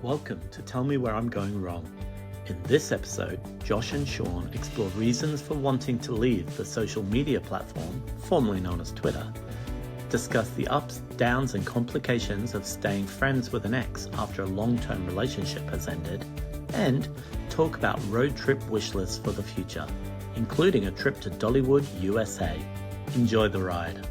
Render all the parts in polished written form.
Welcome to Tell Me Where I'm Going Wrong. In this episode, Josh and Sean explore reasons for wanting to leave the social media platform, formerly known as Twitter, discuss the ups, downs and complications of staying friends with an ex after a long-term relationship has ended, and talk about road trip wish lists for the future, including a trip to Dollywood, USA. Enjoy the ride.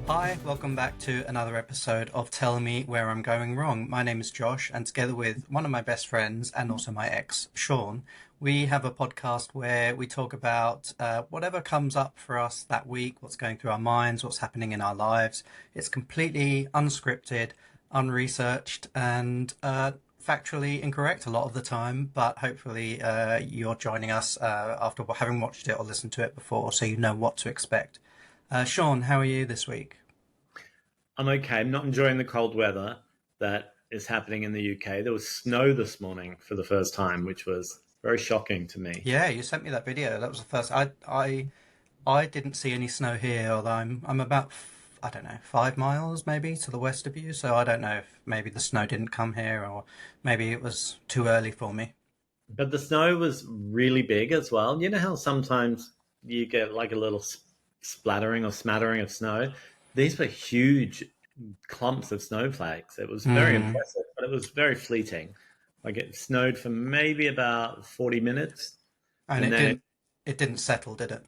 Hi, welcome back to another episode of Tell Me Where I'm Going Wrong. My name is Josh, and together with one of my best friends and also my ex, Sean, we have a podcast where we talk about whatever comes up for us that week, what's going through our minds, what's happening in our lives. It's completely unscripted, unresearched, and factually incorrect a lot of the time, but hopefully you're joining us after having watched it or listened to it before, so you know what to expect. Sean, how are you this week? I'm okay. I'm not enjoying the cold weather that is happening in the UK. There was snow this morning for the first time, which was very shocking to me. Yeah, you sent me that video. That was the first. I didn't see any snow here, although I'm about, I don't know, 5 miles maybe to the west of you. So I don't know if maybe the snow didn't come here, or maybe it was too early for me. But the snow was really big as well. You know how sometimes you get like a little splattering or smattering of snow? These were huge clumps of snowflakes. It was very impressive, but it was very fleeting. Like it snowed for maybe about 40 minutes. And And then it didn't settle, did it?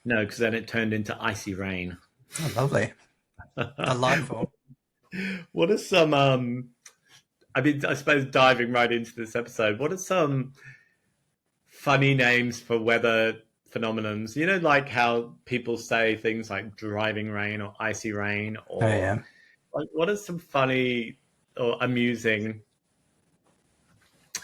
no, because then it turned into icy rain. Oh, lovely. Delightful. What are some, I suppose diving right into this episode, what are some funny names for weather phenomenons? You know, like how people say things like driving rain or icy rain, or Oh, yeah. like what are some funny or amusing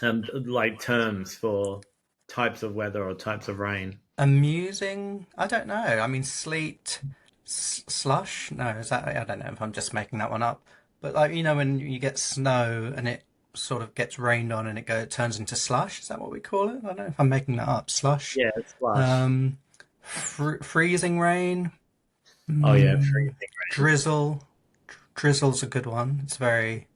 like terms for types of weather or types of rain? Amusing? I don't know. I mean, sleet, slush? No, is that? I don't know if I'm just making that one up. But like, when you get snow and it sort of gets rained on and it turns into slush. Is that what we call it? I don't know if I'm making that up. Slush. Yeah, it's flush. Freezing rain. Oh yeah, freezing rain. Drizzle. Drizzle's a good one. It's very.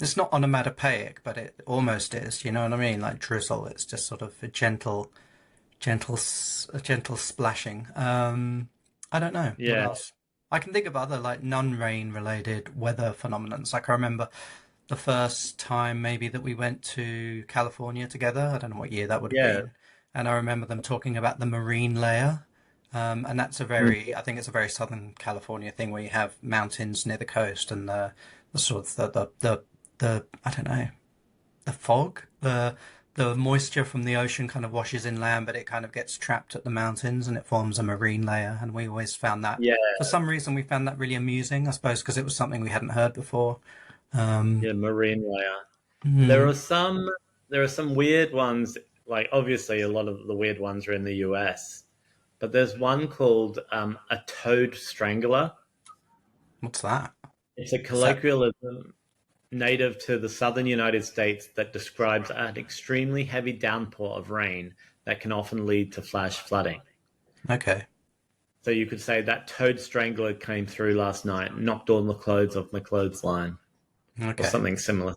It's not onomatopoeic, but it almost is. You know what I mean? Like drizzle. It's just sort of a gentle splashing. I don't know what Yeah. else. I can think of other like non-rain related weather phenomenons. Like I remember the first time maybe that we went to California together. I don't know what year that would have Yeah. been, and I remember them talking about the marine layer. And that's I think it's a very Southern California thing where you have mountains near the coast and the sort of the I don't know, the fog, the moisture from the ocean kind of washes inland, but it kind of gets trapped at the mountains and it forms a marine layer. And we always found that, Yeah. for some reason, we found that really amusing, I suppose, because it was something we hadn't heard before. Yeah, marine layer. There Mm, are some there are some weird ones, like obviously a lot of the weird ones are in the US, but there's one called a toad strangler. what's that? It's a Is that colloquialism native to the southern United States that describes an extremely heavy downpour of rain that can often lead to flash flooding. okay? So you could say that toad strangler came through last night, knocked all the clothes off my clothesline, or Okay. something similar.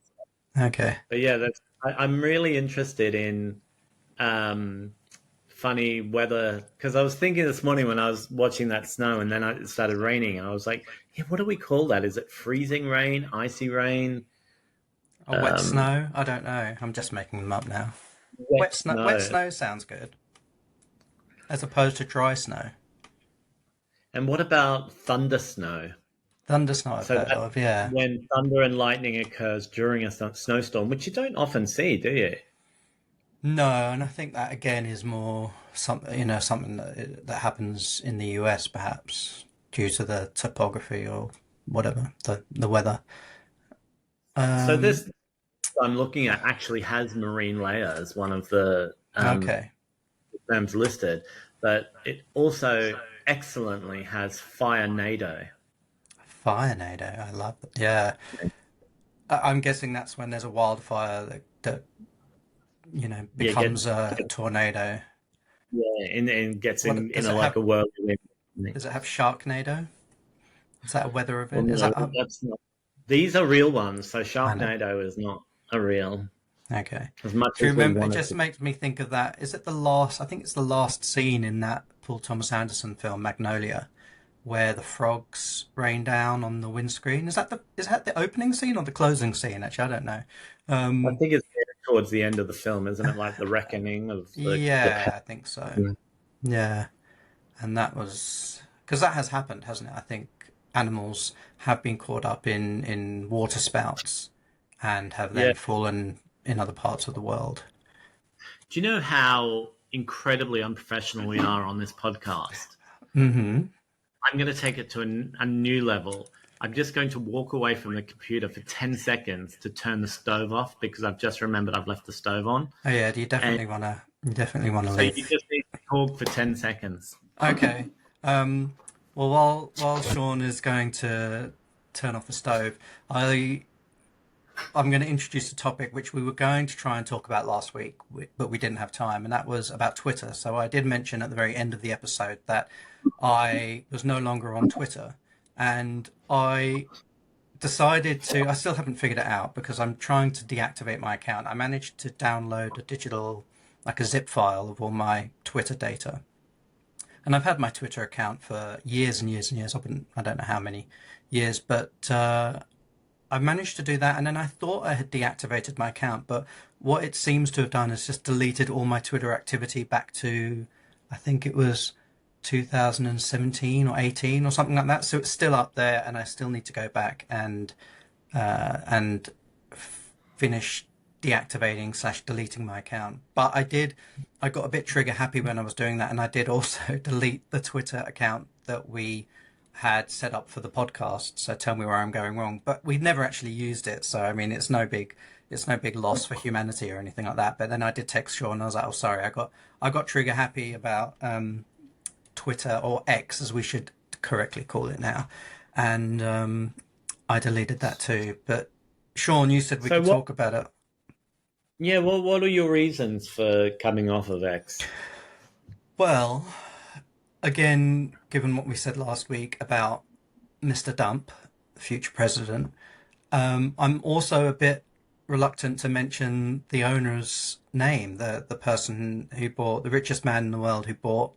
Okay. But yeah, I'm really interested in um, funny weather because I was thinking this morning when I was watching that snow and then it started raining and I was like, yeah, what do we call that? Is it freezing rain, icy rain, A wet um, snow? I don't know. I'm just making them up now. wet Wet snow? snow sounds good, as opposed to dry snow. And what about thunder snow? Thunder snow I've So heard that's of, yeah. when thunder and lightning occurs during a snowstorm, which you don't often see, do you? No, and I think that again is more something that happens in the US perhaps due to the topography or whatever, the weather. So Um, this I'm looking at actually has marine layer as one of the okay. terms listed, but it also excellently has fire nado. Firenado, I love it. Yeah. I'm guessing that's when there's a wildfire that Yeah, get becomes a tornado. Yeah, and gets What in does a it like have? a whirlwind. Does it have Sharknado? Is that a weather Well, event? Is no, that that's not. These are real ones, so I know. Sharknado is not a real. Okay. As much Do you as we remember? It wanted just to. makes me think of that. Is it the last? I think it's the last scene in that Paul Thomas Anderson film Magnolia, where the frogs rain down on the windscreen. Is that the opening scene or the closing scene? Actually, I don't know. I Um, think it's towards the end of the film, isn't it? Like the reckoning of the yeah, pet. I think so. Yeah, and that was because that has happened, hasn't it? I think animals have been caught up in water spouts and have Yeah. then fallen in other parts of the world. Do you know how incredibly unprofessional we are on this podcast? Hmm. I'm going to take it to a new level. I'm just going to walk away from the computer for 10 seconds to turn the stove off because I've just remembered I've left the stove on. Oh yeah, do And you definitely wanna so you leave? just need to talk for 10 seconds. Okay. Um, well, while Sean is going to turn off the stove, I'm going to introduce a topic which we were going to try and talk about last week, but we didn't have time, and that was about Twitter. So I did mention at the very end of the episode that I was no longer on Twitter, and I decided to. I still haven't figured it out because I'm trying to deactivate my account. I managed to download a digital, like a zip file of all my Twitter data, and I've had my Twitter account for years and years and years. I don't know how many years, but I managed to do that, and then I thought I had deactivated my account, but what it seems to have done is just deleted all my Twitter activity back to, I think it was 2017 or 18 or something like that. So it's still up there, and I still need to go back and finish deactivating slash deleting my account. But I got a bit trigger happy when I was doing that, and I did also delete the Twitter account that we had set up for the podcast. So tell me where I'm going wrong. But we've never actually used it, so I mean it's no big loss for humanity or anything like that. But then I did text Sean. I was like, oh sorry, I got trigger happy about Twitter or X as we should correctly call it now, and I deleted that too. But Sean, you said we So could what? talk about it. Yeah. Well, what are your reasons for coming off of X? Well, again, given what we said last week about Mr. Dump, the future president, I'm also a bit reluctant to mention the owner's name, the person who bought the richest man in the world who bought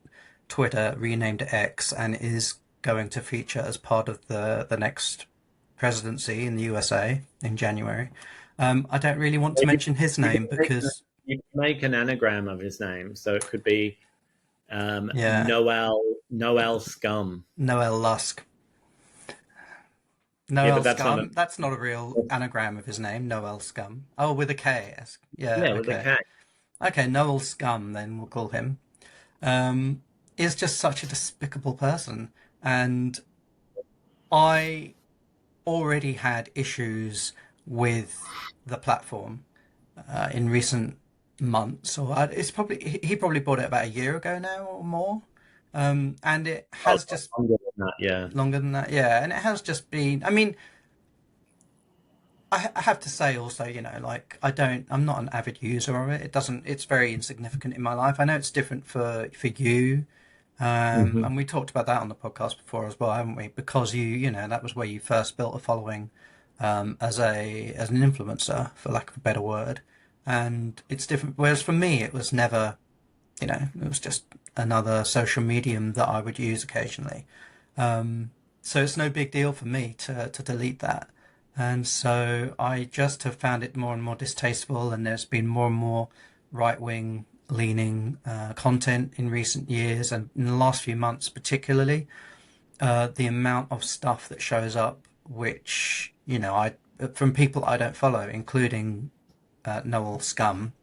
Twitter, renamed it X, and is going to feature as part of the next presidency in the USA in January. I don't really want to Well, mention his you name can make, because, you can make an anagram of his name, so it could be yeah, Noel Scum. Noel Lusk. Yeah, Noel but that's not a Scum? That's not a real anagram of his name, Noel Scum. Oh, with a K. Yeah, yeah with a okay. K. Okay, Noel Scum, then we'll call him. Um, is just such a despicable person. And I already had issues with the platform in recent months, it's probably he probably bought it about a year ago now or more, and it Oh, has just longer than that. Yeah. longer than that, yeah, and it has just been. I mean, I have to say also, like I'm not an avid user of it. It's very insignificant in my life. I know it's different for you, Hmm. and we talked about that on the podcast before as well, haven't we? Because that was where you first built a following as an influencer, for lack of a better word, and it's different. Whereas for me, it was never, it was just another social medium that I would use occasionally. So it's no big deal for me to delete that. And so I just have found it more and more distasteful, and there's been more and more right wing leaning content in recent years, and in the last few months, particularly, the amount of stuff that shows up, which, I from people I don't follow, including Noel Scum,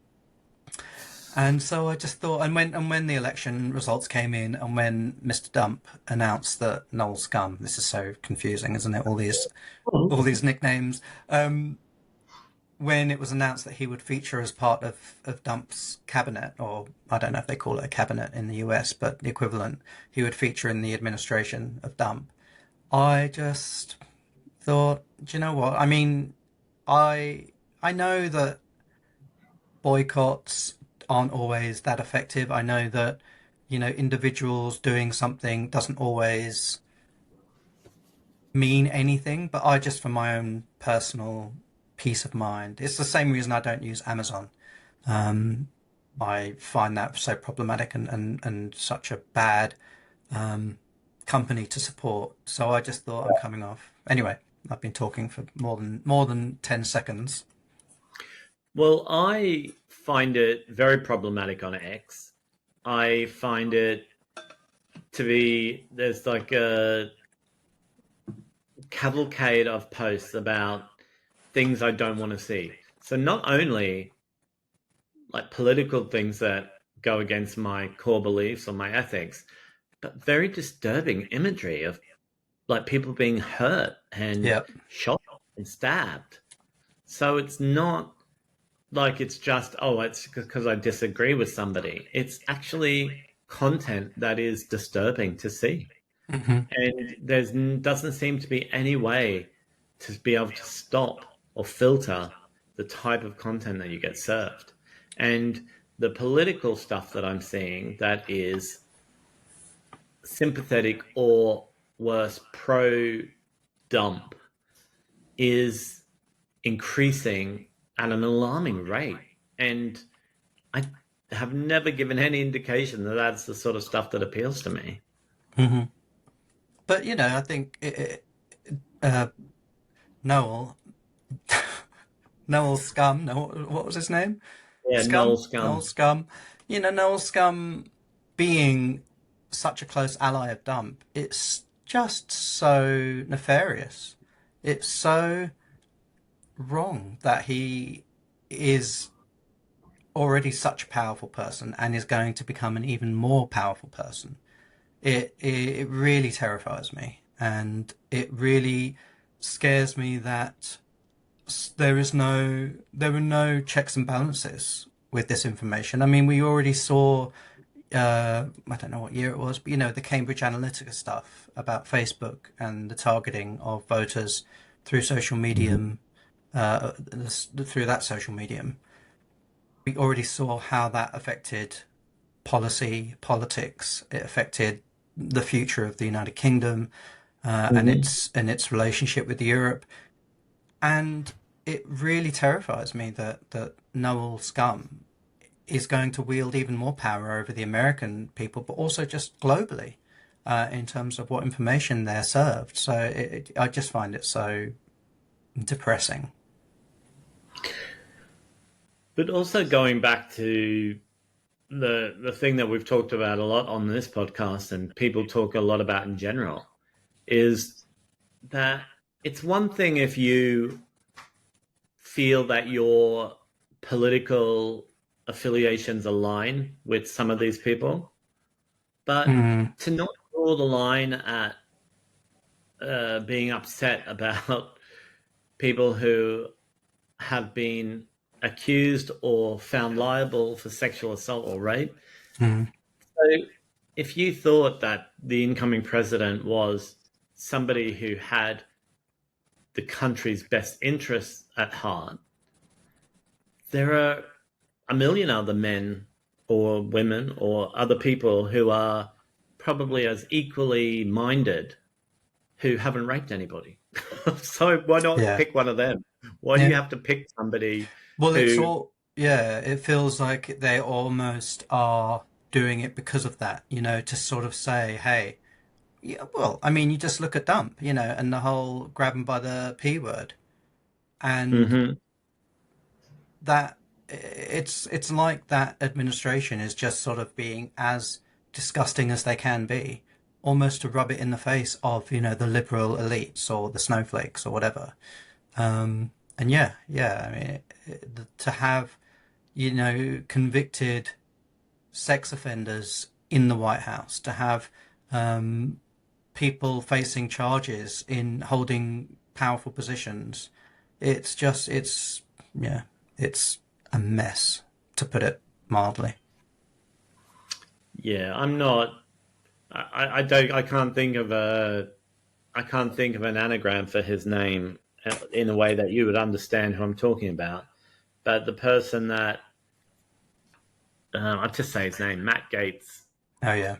and so I just thought, and when the election results came in, and when Mr. Dump announced that Noel Scum, this is so confusing, isn't it? All these nicknames. When it was announced that he would feature as part of Dump's cabinet, or I don't know if they call it a cabinet in the US, but the equivalent, he would feature in the administration of Dump. I just thought, do you know what? I mean, I know that boycotts aren't always that effective. I know that individuals doing something doesn't always mean anything, but I just, for my own personal peace of mind, it's the same reason I don't use Amazon. Um, I find that so problematic and such a bad um, company to support. So I just thought I'm coming off. Anyway, I've been talking for more than 10 seconds. Well, I find it very problematic on X. I find it to be there's like a cavalcade of posts about things I don't want to see. So not only like political things that go against my core beliefs or my ethics, but very disturbing imagery of like people being hurt and Yep. shot and stabbed. So it's not like it's just, oh, it's because I disagree with somebody. It's actually content that is disturbing to see. Hmm. And there's doesn't seem to be any way to be able to stop or filter the type of content that you get served. And the political stuff that I'm seeing that is sympathetic or worse, pro dump is increasing at an alarming rate. And I have never given any indication that that's the sort of stuff that appeals to me. Hmm. But I think uh, Noel, Noel Scum, Noel, what was his name? Yeah, Noel Scum, Noel Scum. Scum. Noel Scum being such a close ally of Dump, it's just so nefarious. It's so wrong that he is already such a powerful person and is going to become an even more powerful person. It really terrifies me, and it really scares me that there are no checks and balances with this information. I mean, we already saw I don't know what year it was, but the Cambridge Analytica stuff about Facebook and the targeting of voters through social medium, through that social medium. We already saw how that affected policy, politics. It affected the future of the United Kingdom and Mm-hmm. its relationship with Europe. And it really terrifies me that Noel Scum is going to wield even more power over the American people, but also just globally in terms of what information they're served. So I just find it so depressing. But also going back to the thing that we've talked about a lot on this podcast and people talk a lot about in general is that it's one thing if you feel that your political affiliations align with some of these people, but Mm, to not draw the line at being upset about people who have been accused or found liable for sexual assault or rape. mm, So if you thought that the incoming president was somebody who had the country's best interests at heart, there are a million other men or women or other people who are probably as equally minded who haven't raped anybody. So why not yeah. pick one of them? Why do you Yeah. have to pick somebody Well, it's who? all, yeah, it feels like they almost are doing it because of that, to sort of say, hey, yeah, well, I mean, you just look at Dump, and the whole grab 'em by the P word. And Mhm. that it's like that administration is just sort of being as disgusting as they can be, almost to rub it in the face of the liberal elites or the snowflakes or whatever. And yeah, I mean, to have convicted sex offenders in the White House, to have um, people facing charges in holding powerful positions, it's yeah, it's a mess, to put it mildly. Yeah, I'm not. I don't. I can't think of an anagram for his name in a way that you would understand who I'm talking about. But the person that I'll just say his name, Matt Gates. Oh yeah,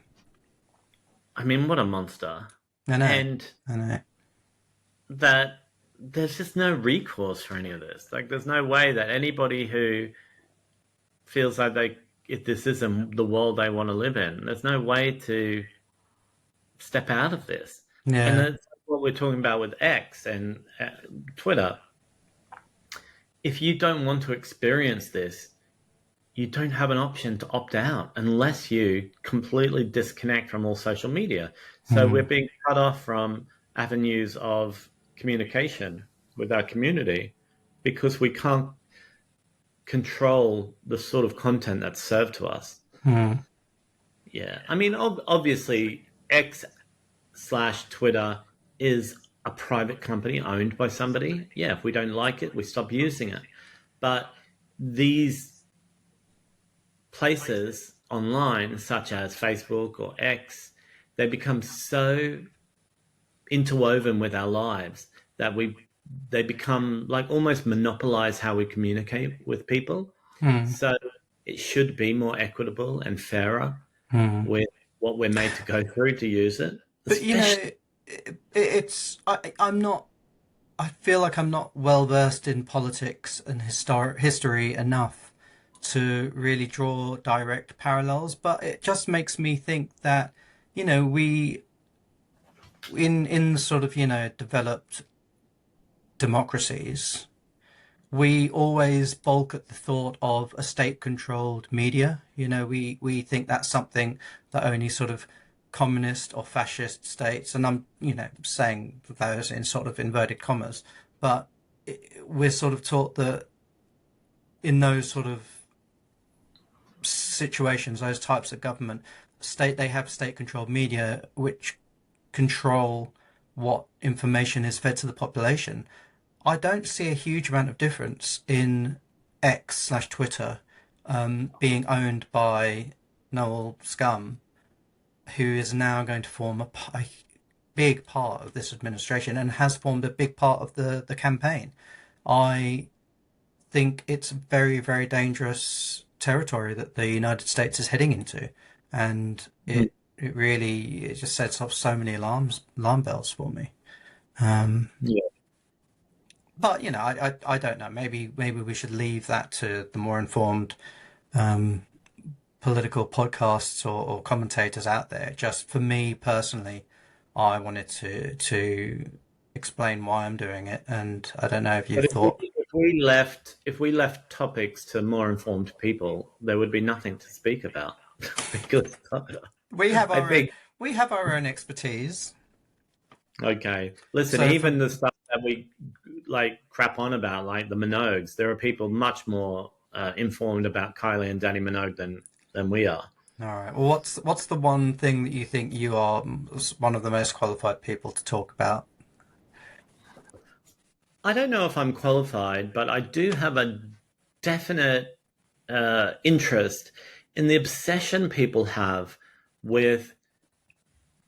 I mean, what a monster. I know, And I know. that there's just no recourse for any of this. Like, there's no way that anybody who feels like if this isn't the world they want to live in, there's no way to step out of this. And Yeah. that's what we're talking about with X and Twitter. If you don't want to experience this, you don't have an option to opt out unless you completely disconnect from all social media. So we're Mm. being cut off from avenues of communication with our community because we can't control the sort of content that's served to us. Mm. Yeah. I mean, obviously, X slash Twitter is a private company owned by somebody. Yeah, if we don't like it, we stop using it. But these places online, such as Facebook or X, they become so interwoven with our lives that they become like almost monopolize how we communicate with people. Mm. So it should be more equitable and fairer Mm. with what we're made to go through to use it, But you especially. know, I'm not. I feel like I'm not well versed in politics and history enough to really draw direct parallels. But it just makes me think that we in sort of developed democracies, we always balk at the thought of a state-controlled media. We think that's something that only sort of communist or fascist states, and I'm, saying those in sort of inverted commas, but we're sort of taught that in those sort of situations, those types of government, they have state-controlled media which control what information is fed to the population. I don't see a huge amount of difference in X slash Twitter being owned by Noel Scum, who is now going to form a big part of this administration and has formed a big part of the campaign. I think it's a very, very dangerous territory that the United States is heading into. And it just sets off so many alarm bells for me. Um, Yeah. but I don't know. Maybe we should leave that to the more informed um, political podcasts or commentators out there. Just for me personally, I wanted to explain why I'm doing it, and I don't know if But you've thought. if we left topics to more informed people, there would be nothing to speak about because We have I our own think we have our own expertise. okay, listen, So for even the stuff that we like crap on about, like the Minogues, there are people much more informed about Kylie and Danny Minogue than we are. All right. Well, what's the one thing that you think you are one of the most qualified people to talk about? I don't know if I'm qualified, but I do have a definite interest in the obsession people have with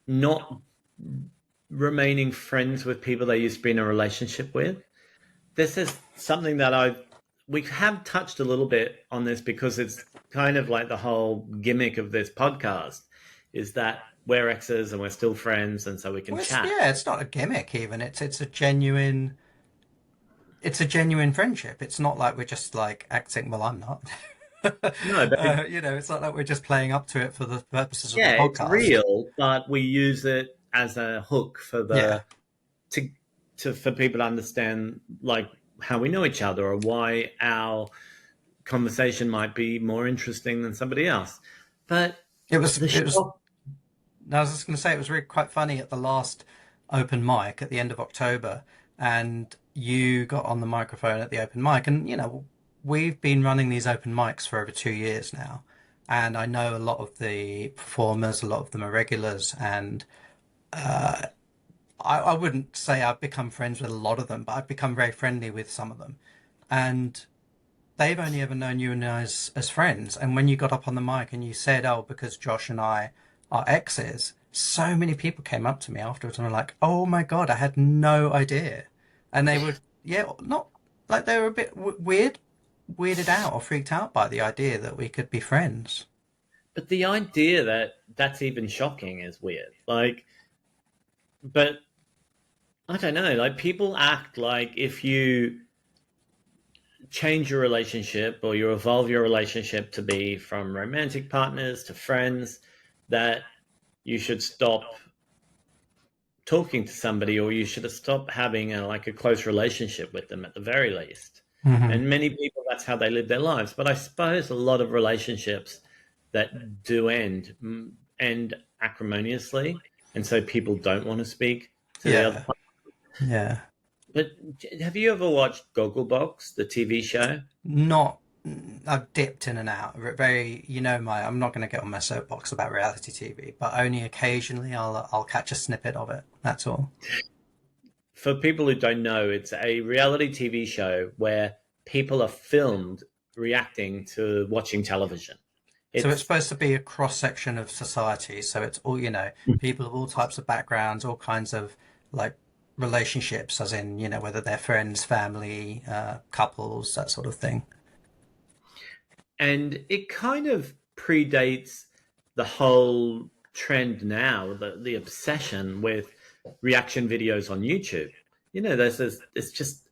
not remaining friends with people they used to be in a relationship with. This is something that we have touched a little bit on this because it's kind of like the whole gimmick of this podcast is that we're exes and we're still friends and so we can Well, chat. yeah, it's not a gimmick even. It's a genuine friendship. It's not like we're just like acting. Well, I'm not. No, but It's not like we're just playing up to it for the purposes of the yeah, it's podcast. real, but we use it as a hook for Yeah. to for people to understand like how we know each other or why our conversation might be more interesting than somebody else. But It was. the It was. shock, I was just going to say it was really quite funny at the last open mic at the end of October, and you got on the microphone at the open mic, and we've been running these open mics for over 2 years now, and I know a lot of the performers, a lot of them are regulars, and I wouldn't say I've become friends with a lot of them, but I've become very friendly with some of them, and they've only ever known you and I as friends. And when you got up on the mic and you said, "Oh, because Josh and I are exes," so many people came up to me afterwards and were like, "Oh my God, I had no idea." And they would, yeah, not like they were a bit weirded out or freaked out by the idea that we could be friends. but the idea that that's even shocking is weird. Like, but I don't know. Like, people act like if you change your relationship or you evolve your relationship to be from romantic partners to friends, that you should stop talking to somebody or you should stop having a close relationship with them at the very least. Hmm. And many people, that's how they live their lives. But I suppose a lot of relationships that do end acrimoniously, and so people don't want to speak to the other Yeah, part. yeah. But have you ever watched Gogglebox, the TV show? Not. I've dipped in and out. Very, I'm not going to get on my soapbox about reality TV, but only occasionally I'll catch a snippet of it. That's all. For people who don't know, it's a reality TV show where people are filmed reacting to watching television. So it's It's supposed to be a cross section of society. So it's all, people of all types of backgrounds, all kinds of like relationships, as in, whether they're friends, family, couples, that sort of thing. and it kind of predates the whole trend now, the obsession with reaction videos on YouTube. There's this, it's just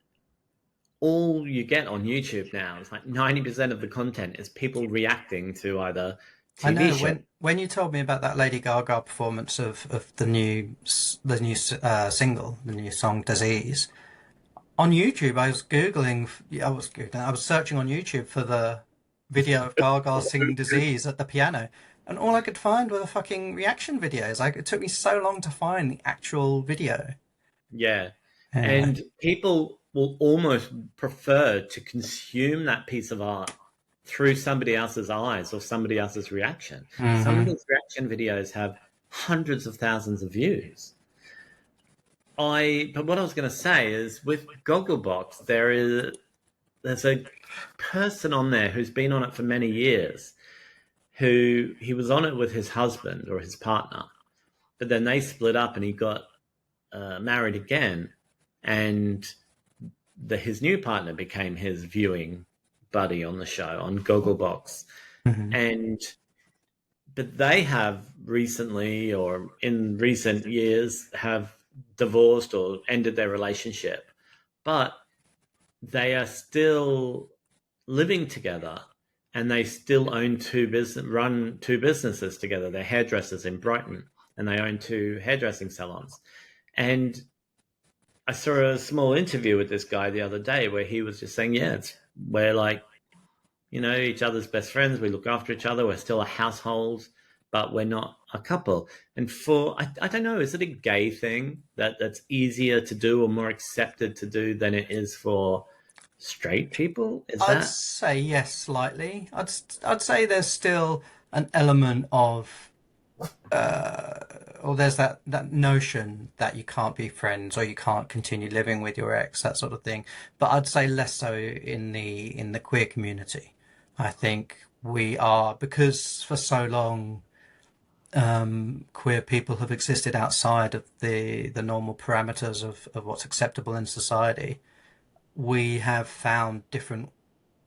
all you get on YouTube now. It's like 90% of the content is people reacting to either I TV know shows. when you told me about that Lady Gaga performance of the new single, the new song "Disease" on YouTube, I was searching on YouTube for the video of Gaga singing "Disease" at the piano, and all I could find were the fucking reaction videos. Like it took me so long to find the actual video. Yeah. Anyway, And people will almost prefer to consume that piece of art through somebody else's eyes or somebody else's reaction. Some of hmm. these reaction videos have hundreds of thousands of views. But what I was going to say is with Gogglebox, there's a person on there who's been on it for many years, who he was on it with his husband or his partner, but then they split up and he got married again, and his new partner became his viewing buddy on the show on Gogglebox. Hmm. And but they have recently or in recent years have divorced or ended their relationship, but they are still living together, and they still run two businesses together. They're hairdressers in Brighton, and they own two hairdressing salons. And I saw a small interview with this guy the other day where he was just saying, yeah, we're like, each other's best friends. We look after each other. We're still a household, but we're not a couple. And I don't know, is it a gay thing that's easier to do or more accepted to do than it is for straight people? Is I'd that? say yes, slightly. I'd say there's still an element of or there's that notion that you can't be friends or you can't continue living with your ex, that sort of thing. But I'd say less so in the queer community. I think we are because for so long queer people have existed outside of the normal parameters of what's acceptable in society. We have found different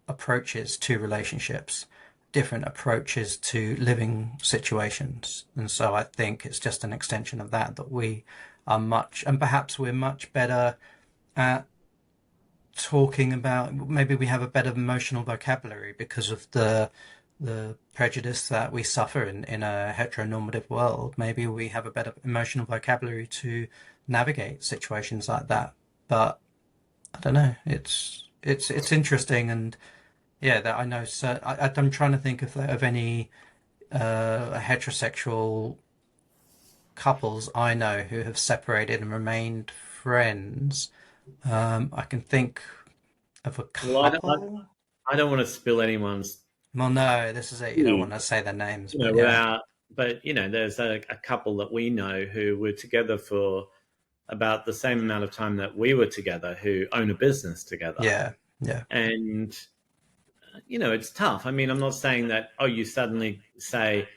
approaches to relationships, different approaches to living situations. And so I think it's just an extension of that we are and perhaps we're much better at talking about, maybe we have a better emotional vocabulary because of the prejudice that we suffer in a heteronormative world. Maybe we have a better emotional vocabulary to navigate situations like that. But I don't know. It's interesting, and yeah, that I know. So I'm trying to think of any heterosexual couples I know who have separated and remained friends. I can think of a Well, couple. I don't want to spill anyone's Well, no, this is it. You don't want to say their names, but yeah, without. But there's a couple that we know who were together for about the same amount of time that we were together, who own a business together, yeah, yeah. and it's tough. I mean, I'm not saying that, oh, you suddenly say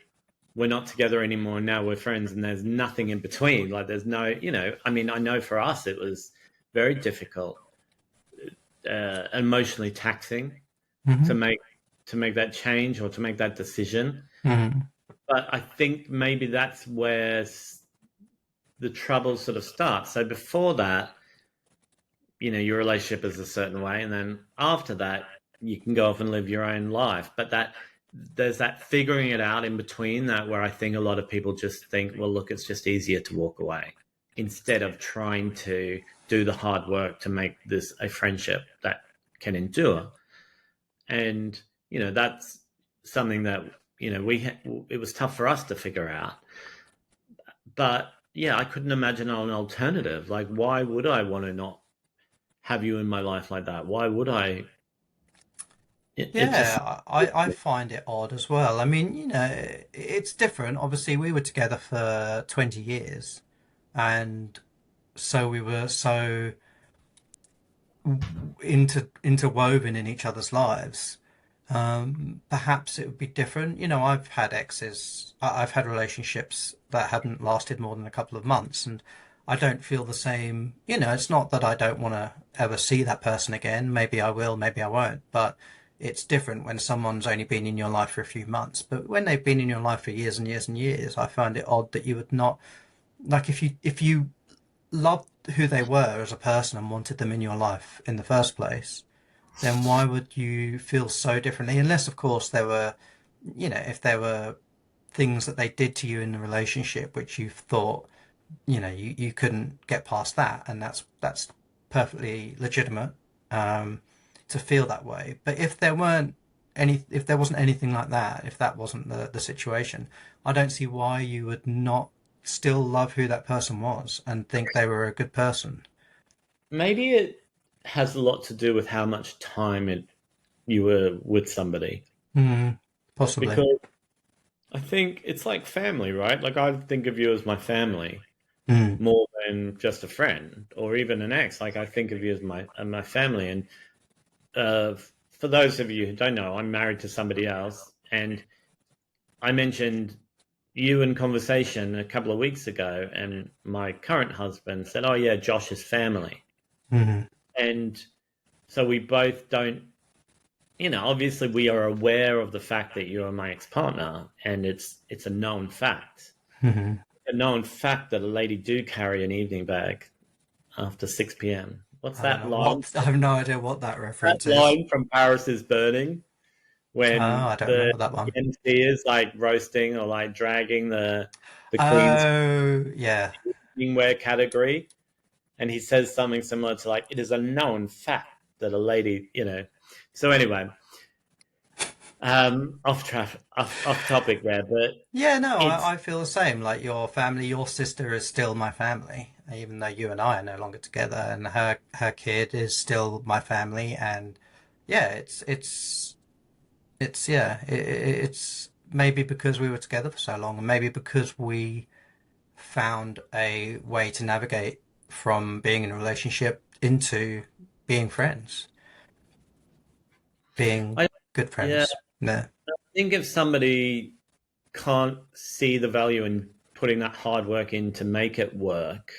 we're not together anymore, now we're friends, and there's nothing in between. Like there's no, I mean, I know for us it was very difficult, emotionally taxing to Hmm. make that change or to make that decision. Hmm. but I think maybe that's where the trouble sort of starts. So before that, your relationship is a certain way, and then after that, you can go off and live your own life. But there's that figuring it out in between that where I think a lot of people just think, well, look, it's just easier to walk away instead of trying to do the hard work to make this a friendship that can endure. And that's something that it was tough for us to figure out. But yeah, I couldn't imagine an alternative. Like, why would I want to not have you in my life like that? Why would I? It just Yeah, I find it odd as well. I mean, it's different. Obviously, we were together for 20 years, and so we were so interwoven in each other's lives. Perhaps it would be different. I've had exes, I've had relationships that hadn't lasted more than a couple of months, and I don't feel the same. It's not that I don't want to ever see that person again. Maybe I will, maybe I won't, but it's different when someone's only been in your life for a few months. But when they've been in your life for years and years and years, I find it odd that you would not, like, if you loved who they were as a person and wanted them in your life in the first place, then why would you feel so differently? Unless, of course, if there were things that they did to you in the relationship which you thought, you couldn't get past that, and that's perfectly legitimate, to feel that way. But if there wasn't anything like that, if that wasn't the situation, I don't see why you would not still love who that person was and think they were a good person. maybe it has a lot to do with how much time you were with somebody. Mm, possibly. Because I think it's like family, right? Like I think of you as my family Mm, more than just a friend or even an ex. Like I think of you as my family. And uh, for those of you who don't know, I'm married to somebody else, and I mentioned you in conversation a couple of weeks ago, and my current husband said, "Oh yeah, Josh's family," mm, and so we both don't. Obviously, we are aware of the fact that you're my ex-partner, and it's a known fact. mm. A known fact that a lady do carry an evening bag after 6 p.m. What's I don't that know line? what. I have no idea what that That reference is. line from Paris is Burning, Oh, when I don't the remember that one. MC is like roasting or like dragging the Queen's Oh, yeah. wear category, and he says something similar to like, "It is a known fact that a lady." So anyway, off topic there, but Yeah, no, it's I feel the same. Like your family, your sister is still my family, even though you and I are no longer together, and her kid is still my family, and yeah, it's yeah, it's maybe because we were together for so long, and maybe because we found a way to navigate from being in a relationship into being friends, being I good yeah, friends. Yeah. I think if somebody can't see the value in putting that hard work in to make it work,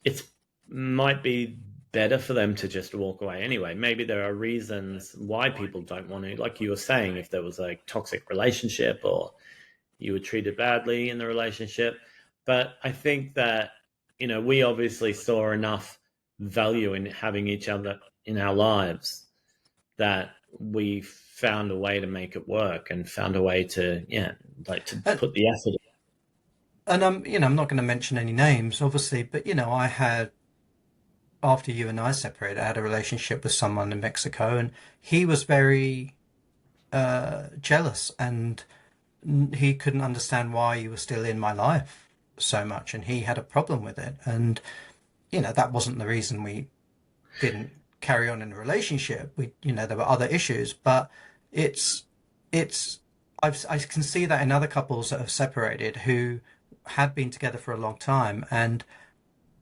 it might be better for them to just walk away anyway. Maybe there are reasons why people don't want to, like you were saying, if there was a toxic relationship or you were treated badly in the relationship. But I think that, we obviously saw enough value in having each other in our lives that we found a way to make it work and found a way to, yeah, like to And, put the effort and I'm not going to mention any names, obviously, but I had after you and I separated, I had a relationship with someone in Mexico, and he was very jealous, and he couldn't understand why you were still in my life so much, and he had a problem with it. And that wasn't the reason we didn't carry on in a relationship. There were other issues, but it's it's I can see that in other couples that have separated who had been together for a long time and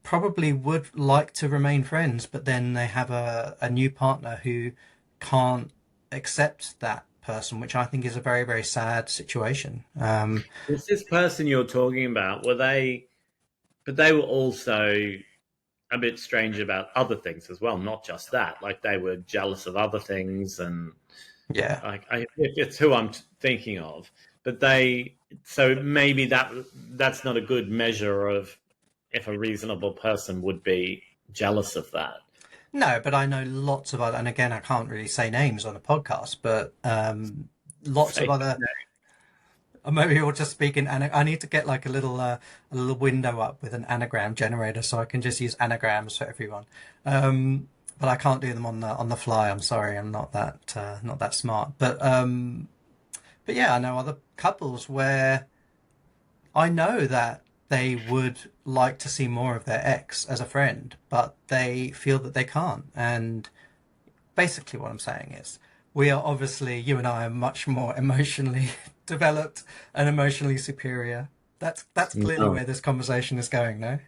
probably would like to remain friends, but then they have a new partner who can't accept that person, which I think is a very, very sad situation. Was this person you're talking about, but they were also a bit strange about other things as well, not just that. Like they were jealous of other things, and Yeah. it's who I'm thinking of. But they So maybe that's not a good measure of if a reasonable person would be jealous of that. No, but I know lots of other, and again, I can't really say names on a podcast, but lots of Say, other. Or maybe we'll just speak in. I need to get like a little window up with an anagram generator, so I can just use anagrams for everyone. But I can't do them on the fly. I'm sorry, I'm not that smart. But yeah, I know other couples where I know that they would like to see more of their ex as a friend, but they feel that they can't. And basically, what I'm saying is, we are obviously, you and I are much more emotionally developed and emotionally superior. That's clearly no. where this conversation is going. No,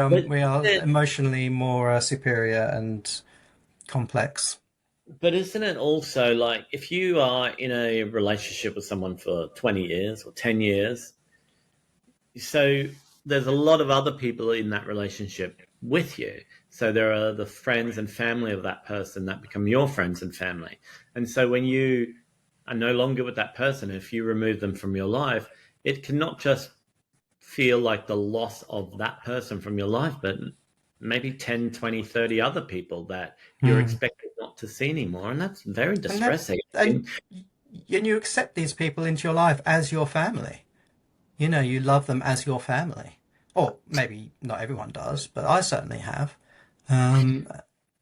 But we are emotionally more superior and complex. but isn't it also like if you are in a relationship with someone for 20 years or 10 years, so there's a lot of other people in that relationship with you. So there are the friends and family of that person that become your friends and family. And so when you are no longer with that person, if you remove them from your life, it can not just feel like the loss of that person from your life, but maybe 10, 20, 30 other people that you're Hmm. expected not to see anymore. And that's very And that distressing. and and you accept these people into your life as your family. You know, you love them as your family. Or maybe not everyone does, but I certainly have. Um,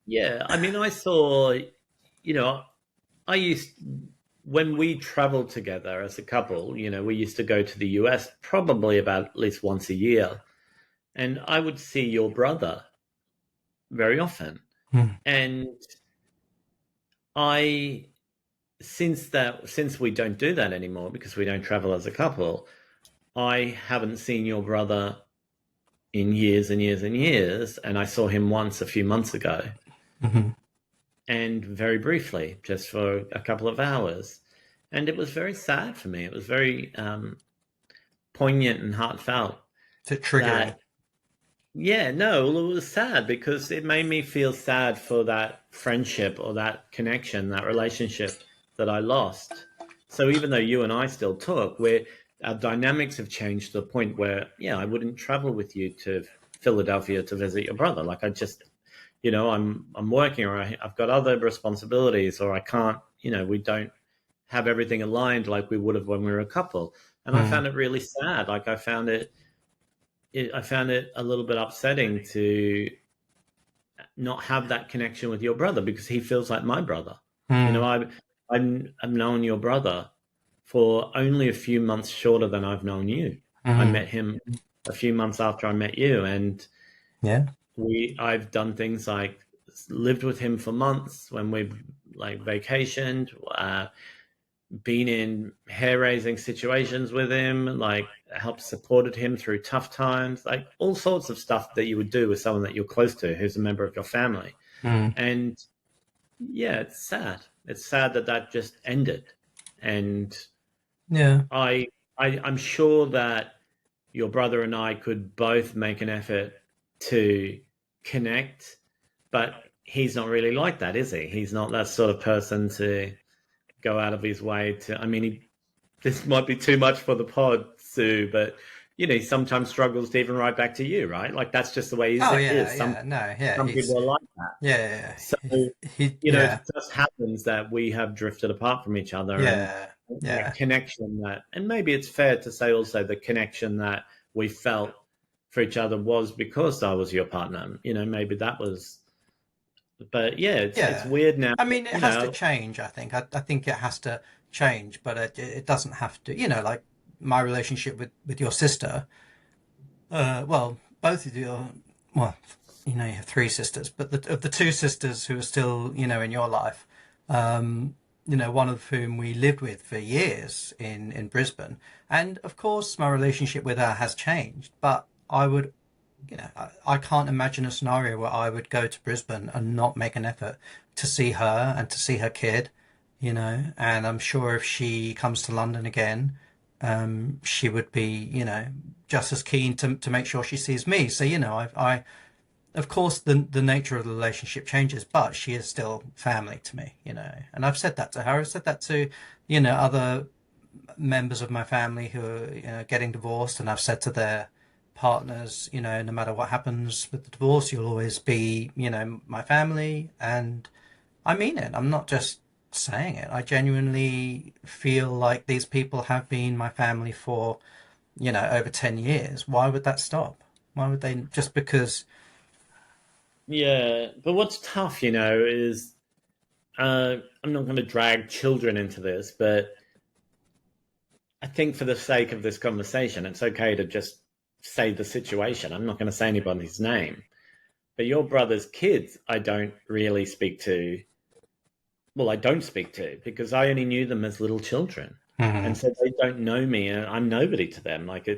Yeah, I mean, I saw, I used when we traveled together as a couple, we used to go to the US probably about at least once a year, and I would see your brother very often. hmm, And I since we don't do that anymore because we don't travel as a couple, I haven't seen your brother in years and years and years, and I saw him once a few months ago, hmm. and very briefly, just for a couple of hours. And it was very sad for me. It was very poignant and heartfelt To triggering. that, yeah, no, well, it was sad because it made me feel sad for that friendship or that connection, that relationship that I lost. So even though you and I still talk, our dynamics have changed to the point where, yeah, I wouldn't travel with you to Philadelphia to visit your brother. Like I just, I'm working or I've got other responsibilities or I can't, we don't have everything aligned like we would have when we were a couple. And I Hmm. found it really sad. Like I found it a little bit upsetting to not have that connection with your brother because he feels like my brother. You know, Hmm. I've known your brother for only a few months shorter than I've known you. I Hmm. met him a few months after I met you, and Yeah. I've done things like lived with him for months when we've like vacationed, been in hair raising situations with him, like helped supported him through tough times, like all sorts of stuff that you would do with someone that you're close to who's a member of your family. Hmm. And yeah, it's sad. It's sad that that just ended. And Yeah. I, I'm sure that your brother and I could both make an effort to connect, but he's not really like that, is he? He's not that sort of person to go out of his way to. I mean, this might be too much for the pod, Sue, but he sometimes struggles to even write back to you, right? Like that's just the way Oh he yeah, is. Some yeah. No, yeah. some people are like that. Yeah, So it yeah, just happens that we have drifted apart from each other, and yeah, that yeah. connection and maybe it's fair to say also the connection that we felt for each other was because I was your partner. Maybe that was, but yeah, it's Yeah. weird now. I mean, it You has to know, change, I think. I think it has to change, but it doesn't have to. You know, like my relationship with your sister. Well, both of your, well, you know, you have three sisters, but of the two sisters who are still, you know, in your life, you know, one of whom we lived with for years in Brisbane, and of course, my relationship with her has changed. But I would, you know, I can't imagine a scenario where I would go to Brisbane and not make an effort to see her and to see her kid, you know. And I'm sure if she comes to London again, she would be, you know, just as keen to make sure she sees me. So, you know, of course, the nature of the relationship changes, but she is still family to me, you know. And I've said that to her. I've said that to, you know, other members of my family who are getting divorced, and I've said to their partners, no matter what happens with the divorce, you'll always be, my family. And I mean it. I'm not just saying it. I genuinely feel like these people have been my family for, over 10 years. Why would that stop? Why would they, just because? Yeah, but what's tough, is I'm not going to drag children into this, but I think for the sake of this conversation, it's okay to just say the situation. I'm not going to say anybody's name, but your brother's kids, I don't really speak to. Well, I don't speak to because I only knew them as little children. Mhm. And so they don't know me and I'm nobody to them. Like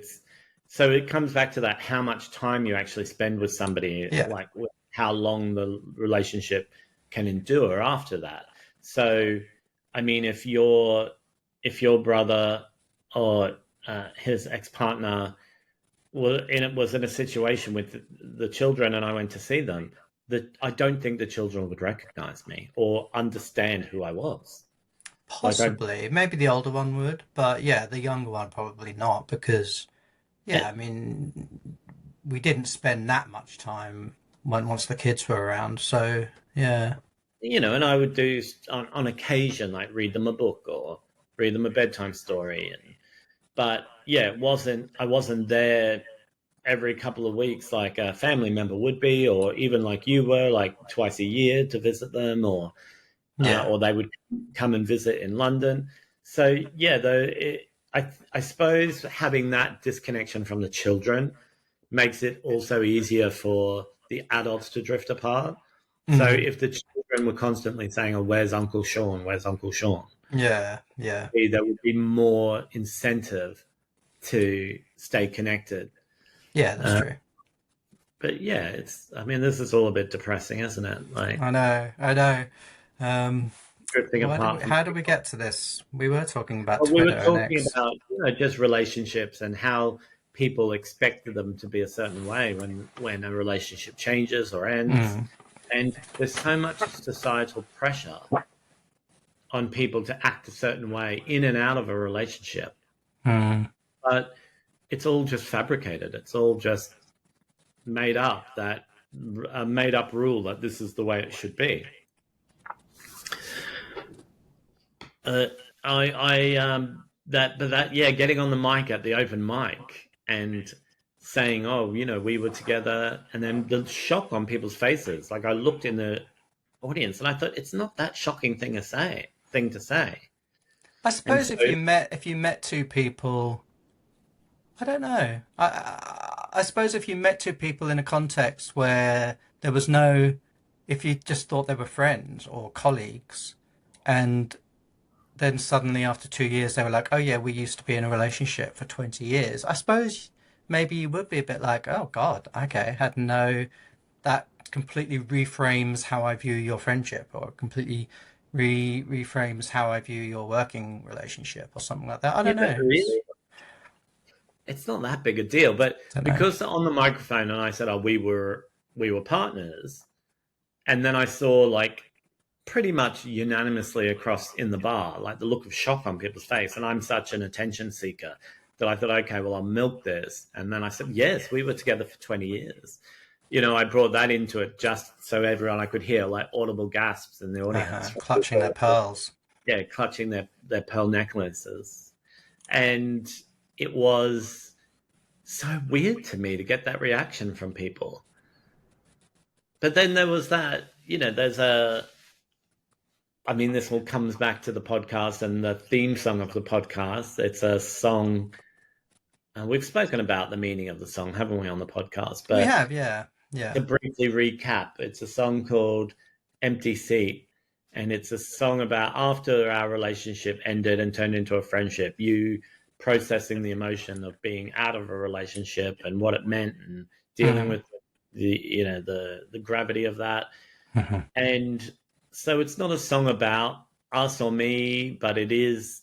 so it comes back to that how much time you actually spend with somebody, Yeah. like how long the relationship can endure after that. So, I mean, if your brother or his ex partner was in a situation with the children and I went to see them, that I don't think the children would recognize me or understand who I was. Like I, Possibly. Maybe the older one would, but yeah, the younger one probably not because, yeah, I it, mean, we didn't spend that much time once the kids were around. So, yeah. and I would do on occasion like read them a book or read them a bedtime story, but yeah, I wasn't there every couple of weeks like a family member would be, or even like you were, like twice a year to visit them, Yeah. or they would come and visit in London. So yeah, I suppose having that disconnection from the children makes it also easier for the adults to drift apart. So Hmm. if the children were constantly saying, "Oh, where's Uncle Sean? Where's Uncle Sean?" Yeah. Yeah. there would be more incentive to stay connected. Yeah, that's Uh, true. but yeah, I mean, this is all a bit depressing, isn't it? Like I know. I know. Um, drifting apart from how did we people. get to this? We were talking about Well, we Twitter were and talking X. about just relationships and how people expected them to be a certain way when a relationship changes or ends, Mm. and there's so much societal pressure on people to act a certain way in and out of a relationship, Mm. but it's all just fabricated. It's all just made up, that a made up rule that this is the way it should be. Uh, but that, yeah, getting on the mic at the open mic and saying, "Oh, we were together," and then the shock on people's faces. Like I looked in the audience and I thought, it's not that shocking thing to say. I And suppose so, if you met two people, I don't know. I suppose if you met two people in a context where there was no, if you just thought they were friends or colleagues, and then suddenly after 2 years they were like, oh yeah, we used to be in a relationship for 20 years. I suppose maybe you would be a bit like, oh God, okay, had no, that completely reframes how I view your friendship or completely reframes how I view your working relationship or something like that. I yeah, don't but know. really, it's not that big a deal. But I don't know. because on the microphone and I said, "Oh, we were partners," and then I saw like pretty much unanimously across in the bar, like the look of shock on people's face. And I'm such an attention seeker that I thought, okay, well, I'll milk this. And then I said, yes, we were together for 20 years. I brought that into it just so everyone I could hear like audible gasps in the audience from Clutching their people, pearls. yeah, clutching their pearl necklaces. And it was so weird to me to get that reaction from people. But then there was that, there's I mean, this all comes back to the podcast and the theme song of the podcast. It's a song. We've spoken about the meaning of the song, haven't we, on the podcast? We But have, yeah, to yeah. briefly recap, it's a song called Empty Seat. And it's a song about after our relationship ended and turned into a friendship, you processing the emotion of being out of a relationship and what it meant and dealing Hmm. with the gravity of that. Hmm. And so it's not a song about us or me, but it is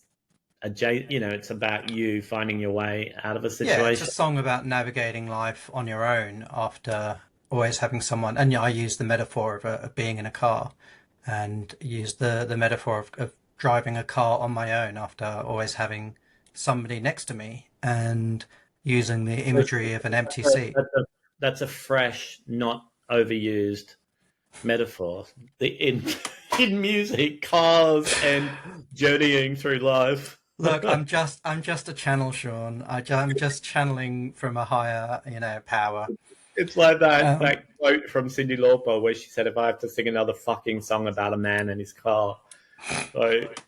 it's about you finding your way out of a Yeah, it's a situation. song about navigating life on your own after always having someone. And yeah, I use the metaphor of being in a car, and use the metaphor of driving a car on my own after always having somebody next to me and using the imagery of an empty seat. That's a fresh, not overused metaphor. In in music, cars and journeying through life. Look, I'm just a channel, Sean. I'm just channeling from a higher, power. It's like that Um, that quote from Cyndi Lauper where she said, "If I have to sing another fucking song about a man and his car, like."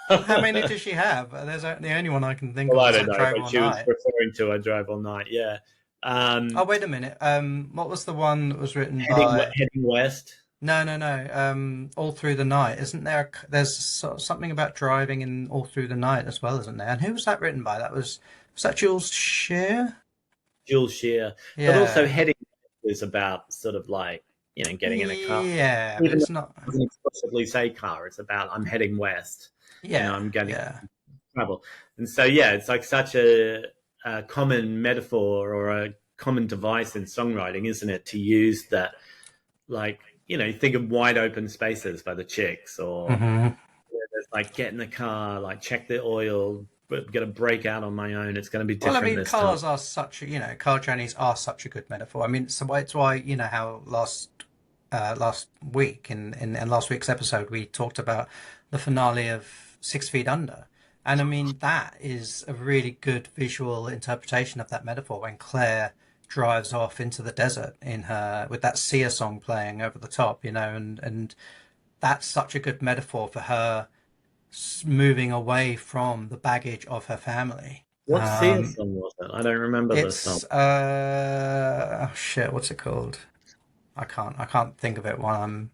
how many does she have? There's the only one I can think Well, of I is don't that know, Drive but All she was Night. referring to "I Drive All Night." Yeah. Oh, wait a minute. What was the one that was written by? Heading west. No, no, no. All Through the Night. Isn't there? There's something about driving in All Through the Night as well, isn't there? And who was that written by? Was that Jules Shear? Jules Shear, but also Yeah, heading is about sort of like getting in a car. yeah, but Even though it's not. it doesn't explicitly say car, it's about I'm heading west. Yeah, I'm getting yeah. trouble, and so yeah, it's like such a common metaphor or a common device in songwriting, isn't it? To use that, like think of Wide Open Spaces by the Chicks, or Hmm. there's like get in the car, like check the oil, but get a break out on my own. It's going to be Well, I different mean, this time. cars are such a, car journeys are such a good metaphor. I mean, so it's why, how last week in last week's episode we talked about the finale of 6 Feet Under, and I mean that is a really good visual interpretation of that metaphor when Claire drives off into the desert in her with that Sia song playing over the top, and that's such a good metaphor for her moving away from the baggage of her family. What Sia song was it? I don't remember the song. It's oh shit, what's it called? I can't think of it while I'm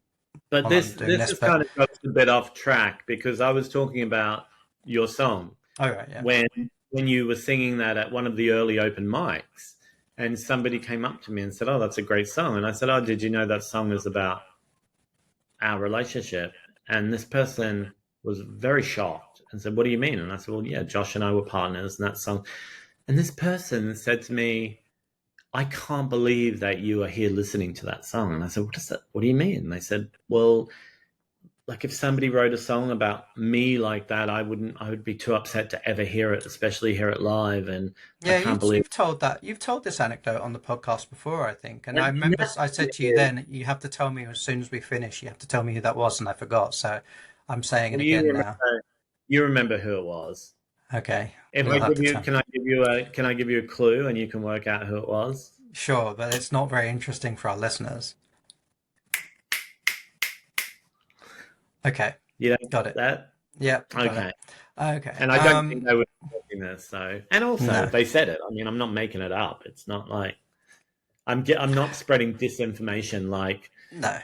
But while I'm this doing this this, is but kind of goes a bit off track because I was talking about your song oh right, yeah. when when you were singing that at one of the early open mics, and somebody came up to me and said, "Oh, that's a great song," and I said, "Oh, did you know that song is about our relationship?" And this person was very shocked and said, "What do you mean?" And I said, "Well, yeah, Josh and I were partners in that song." And this person said to me, "I can't believe that you are here listening to that song." And I said, "What is that? What do you mean?" And they said, "Well, like if somebody wrote a song about me like that, I would be too upset to ever hear it, especially hear it live. And I Yeah, can't believe." you've told this anecdote on the podcast before, I think. And I And remember I said to you then, you have to tell me as soon as we finish, you have to tell me who that was, and I forgot. So I'm saying it well, again now. you remember who it was. Okay, If you'll I have give to you, tell. can I give you a clue and you can work out who it was? Sure, but it's not very interesting for our listeners. Okay, You don't got get it. that? Yep, got it. Okay. Okay. And I don't think they were expecting this. So, and also No, they said it. I mean, I'm not making it up. It's not like I'm not spreading disinformation no.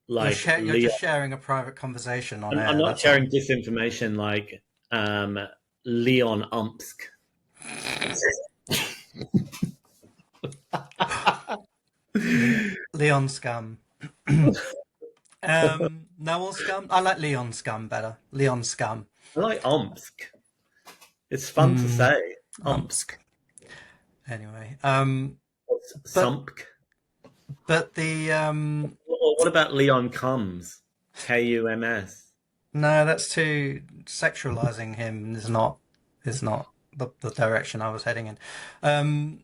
like You're Leo. just sharing a private conversation on I'm air. not That's all. sharing disinformation like Leon Umsk. Leon Scum. Noel Scum. I like Leon Scum better. Leon Scum. I like Omsk. It's fun to Mm, say. Umsk. Omsk. Anyway, but Sumpk. the Or what about Leon Combs? Kums. no, that's too sexualizing him. Is not the direction I was heading in. Um,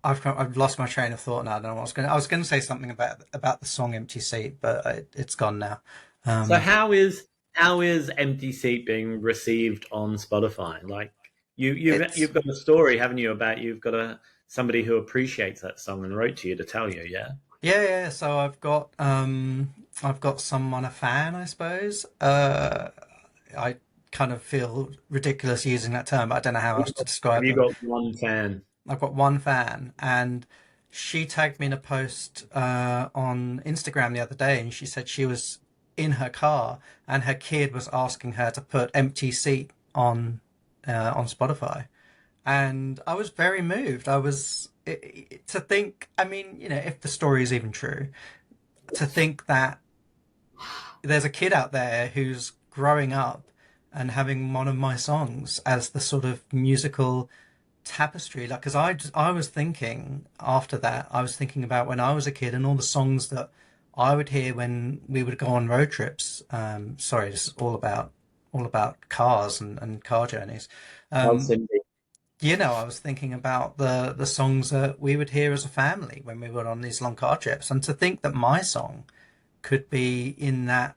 I've lost my train of thought now. I don't know what I was going to say something about the song "Empty Seat," but it's gone now. So Um, how is Empty Seat being received on Spotify? Like it's you've got a story, haven't you, about you've got somebody who appreciates that song and wrote to you to tell you, yeah? yeah, yeah. So I've got someone a fan, I suppose. I kind of feel ridiculous using that term, but I don't know how else to Have describe you them. got one fan? I've got one fan, and she tagged me in a post on Instagram the other day, and she said she was in her car, and her kid was asking her to put "Empty Seat" on Spotify, and I was very moved. To think. I mean, if the story is even true, to think that there's a kid out there who's growing up and having one of my songs as the sort of musical tapestry, like, because I was thinking after that, I was thinking about when I was a kid and all the songs that I would hear when we would go on road trips. Sorry, this is all about all about cars and car journeys. Well, Um, Cindy. I was thinking about the songs that we would hear as a family when we were on these long car trips, and to think that my song could be in that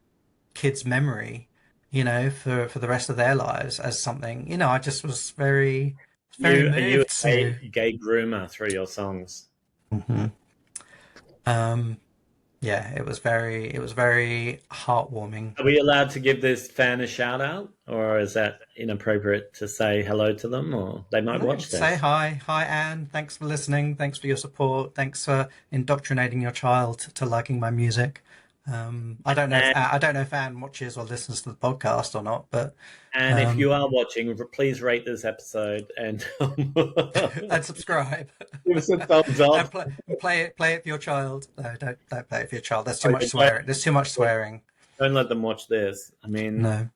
kid's memory, for the rest of their lives as something, I just was very You are you moved to. a gay groomer through your songs? Mhm. Um, yeah, it was very heartwarming. Are we allowed to give this fan a shout out, or is that inappropriate to say hello to them, or they might No, watch say this? hi, Anne. Thanks for listening. Thanks for your support. Thanks for indoctrinating your child to liking my music. And I don't know if Anne watches or listens to the podcast or not, but and if um, you are watching, please rate this episode and and subscribe give us a thumbs up. and play it for your child. No, don't play it for your child. There's too Oh, much yeah, swearing. There's too much swearing. don't let them watch this. I mean, No,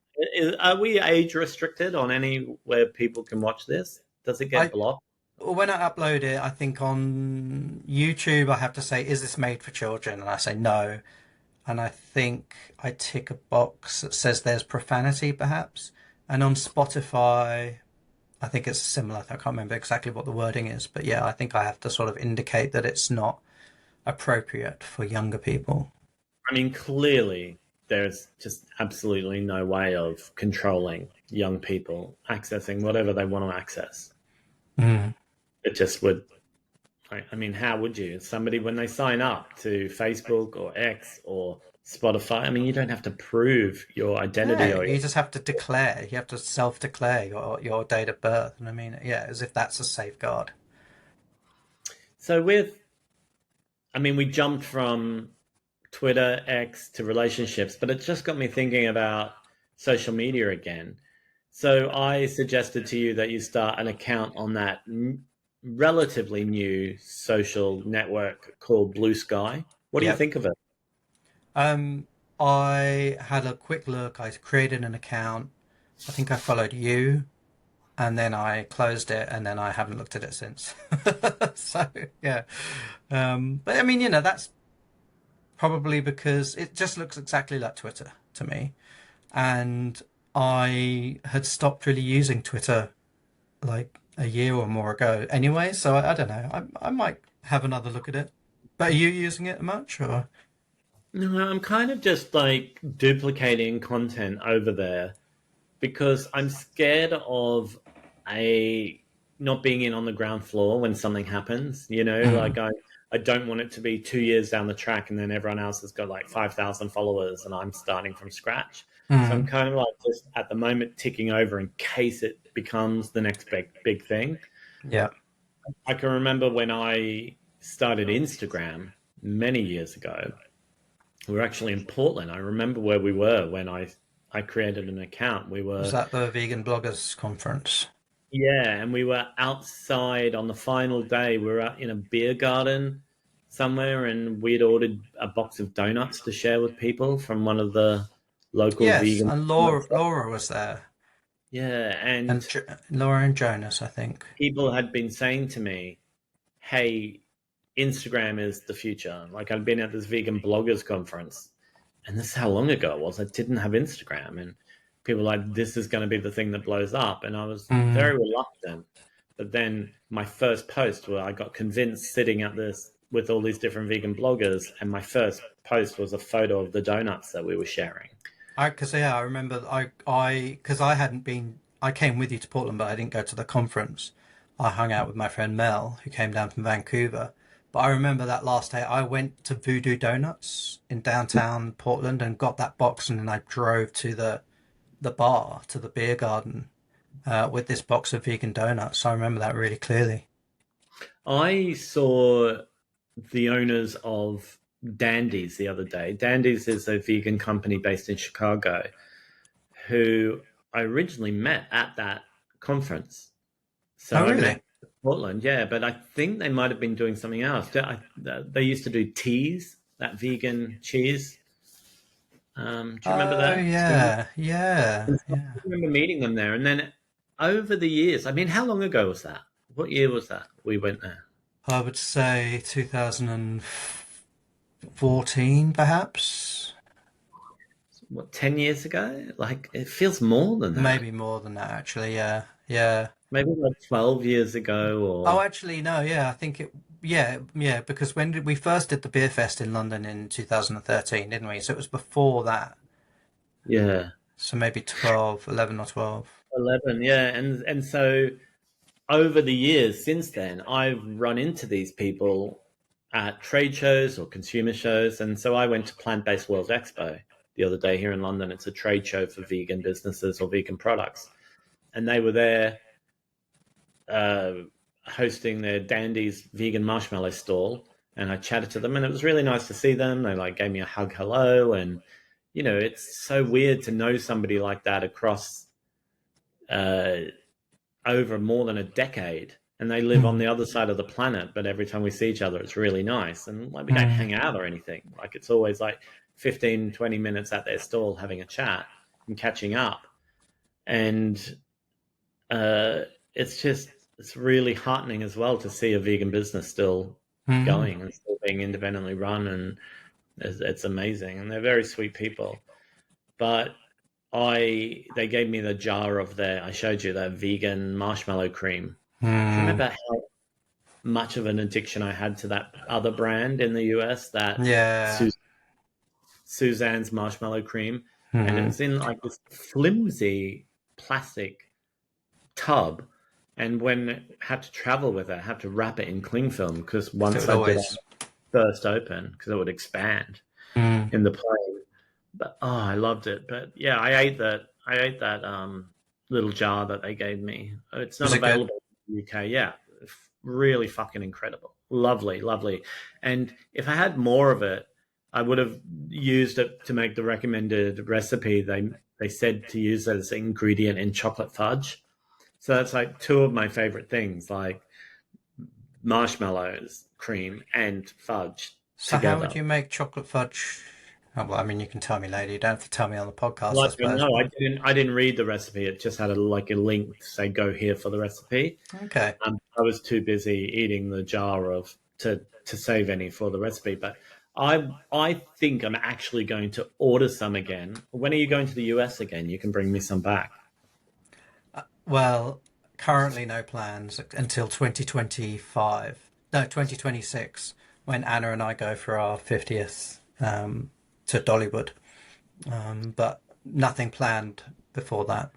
are we age restricted on anywhere people can watch this? Does it get I blocked? when I upload it, I think on YouTube I have to say, "Is this made for children?" And I say no. And I think I tick a box that says there's profanity, perhaps. And on Spotify, I think it's similar. I can't remember exactly what the wording is, but yeah, I think I have to sort of indicate that it's not appropriate for younger people. I mean, clearly, there's just absolutely no way of controlling young people accessing whatever they want to access. Mm. It just would. I mean, how would you? Somebody, when they sign up to Facebook or X or Spotify, I mean, you don't have to prove your identity No, or your. you just have to declare. You have to self-declare your date of birth, and I mean, yeah, as if that's a safeguard. So, I mean, we jumped from Twitter, X to relationships, but it just got me thinking about social media again. So I suggested to you that you start an account on that relatively new social network called Blue Sky. What do you Yep. think of it? Um, I had a quick look. I created an account. I think I followed you, and then I closed it, and then I haven't looked at it since. So yeah, but I mean, that's probably because it just looks exactly like Twitter to me, and I had stopped really using Twitter like a year or more ago anyway. So I don't know. I might have another look at it. But are you using it much, or? No, I'm kind of just like duplicating content over there because I'm scared of a not being in on the ground floor when something happens. Mm, I don't want it to be 2 years down the track and then everyone else has got like 5,000 followers and I'm starting from scratch. So I'm mm, kind of like just at the moment ticking over in case it becomes the next big thing. yeah. I can remember when I started Instagram many years ago. We were actually in Portland. I remember where we were when I created an account. We Was were that the Vegan Bloggers Conference? Yeah, and we were outside on the final day. We were out in a beer garden somewhere, and we'd ordered a box of donuts to share with people from one of the local Yes, vegan and donut shops. Laura was there, Yeah, and and Laura and Jonas, I think. people had been saying to me, "Hey, Instagram is the future." Like I'd been at this vegan bloggers conference, and this is how long ago it was. I didn't have Instagram, and people were like, "This is going to be the thing that blows up," and I was Mm. very reluctant. But then my first post, where I got convinced sitting at this with all these different vegan bloggers, and my first post was a photo of the donuts that we were sharing. Because yeah, I remember because I hadn't been. I came with you to Portland, but I didn't go to the conference. I hung out with my friend Mel, who came down from Vancouver. But I remember that last day, I went to Voodoo Donuts in downtown Portland and got that box, and then I drove to the bar, to the beer garden, with this box of vegan donuts. So I remember that really clearly. I saw the owners of Dandies the other day. Dandies is a vegan company based in Chicago who I originally met at that conference. Oh, So I met really? in Portland, yeah, but I think they might have been doing something else. They used to do teas, that vegan cheese. Do you remember Oh, that? yeah, yeah, And so I yeah. remember meeting them there. And then over the years, I mean, how long ago was that? What year was that we went there? I would say 2014, perhaps. what, 10 years ago? Like, it feels more than that. Maybe more than that, actually. Yeah, yeah. Maybe like 12 years ago Oh, or, actually, no. Yeah, I think it. Yeah, yeah. Because when did we first did the beer fest in London in 2013, didn't we? So it was before that. yeah, So maybe 12, 11 or 12. 11. Yeah. And so over the years since then, I've run into these people at trade shows or consumer shows. And so I went to Plant Based World Expo the other day here in London. It's a trade show for vegan businesses or vegan products. And they were there uh, hosting their Dandy's vegan marshmallow stall. And I chatted to them, and it was really nice to see them. They like gave me a hug, hello. And, it's so weird to know somebody like that across uh, over more than a decade, and they live on Mm. the other side of the planet, but every time we see each other it's really nice, and like we don't Mm. hang out or anything. Like it's always like 15, 20 minutes at their stall having a chat and catching up. And uh it's really heartening as well to see a vegan business still Mm. going and still being independently run, and it's amazing, and they're very sweet people. But they gave me the jar of their, I showed you that vegan marshmallow cream. Do you Mm. remember how much of an addiction I had to that other brand in the US, that Yeah. Suzanne's marshmallow cream? And it Mm. was in like this flimsy plastic tub. And when I had to travel with it, I had to wrap it in cling film because So it once would I did it always. burst open, because it would expand Mm. in the plane. But oh, I loved it. But yeah, I ate that. I ate that little jar that they gave me. It's not Was it good? available in the UK. Yeah, really fucking incredible. Lovely, lovely. And if I had more of it, I would have used it to make the recommended recipe. They said to use it as an ingredient in chocolate fudge. So that's like two of my favorite things, like marshmallows, cream, and fudge So how would together. you make chocolate fudge? Oh, well, I mean, you can tell me later. You don't have to tell me on the podcast, I Like, suppose. no, I But didn't. I didn't read the recipe. It just had like a link to say go here for the recipe. okay. I was too busy eating the jar of to save any for the recipe. But I think I'm actually going to order some again. When are you going to the US again? You can bring me some back. Well, currently no plans until 2025. No, 2026, when Anna and I go for our 50th to Dollywood. But nothing planned before that.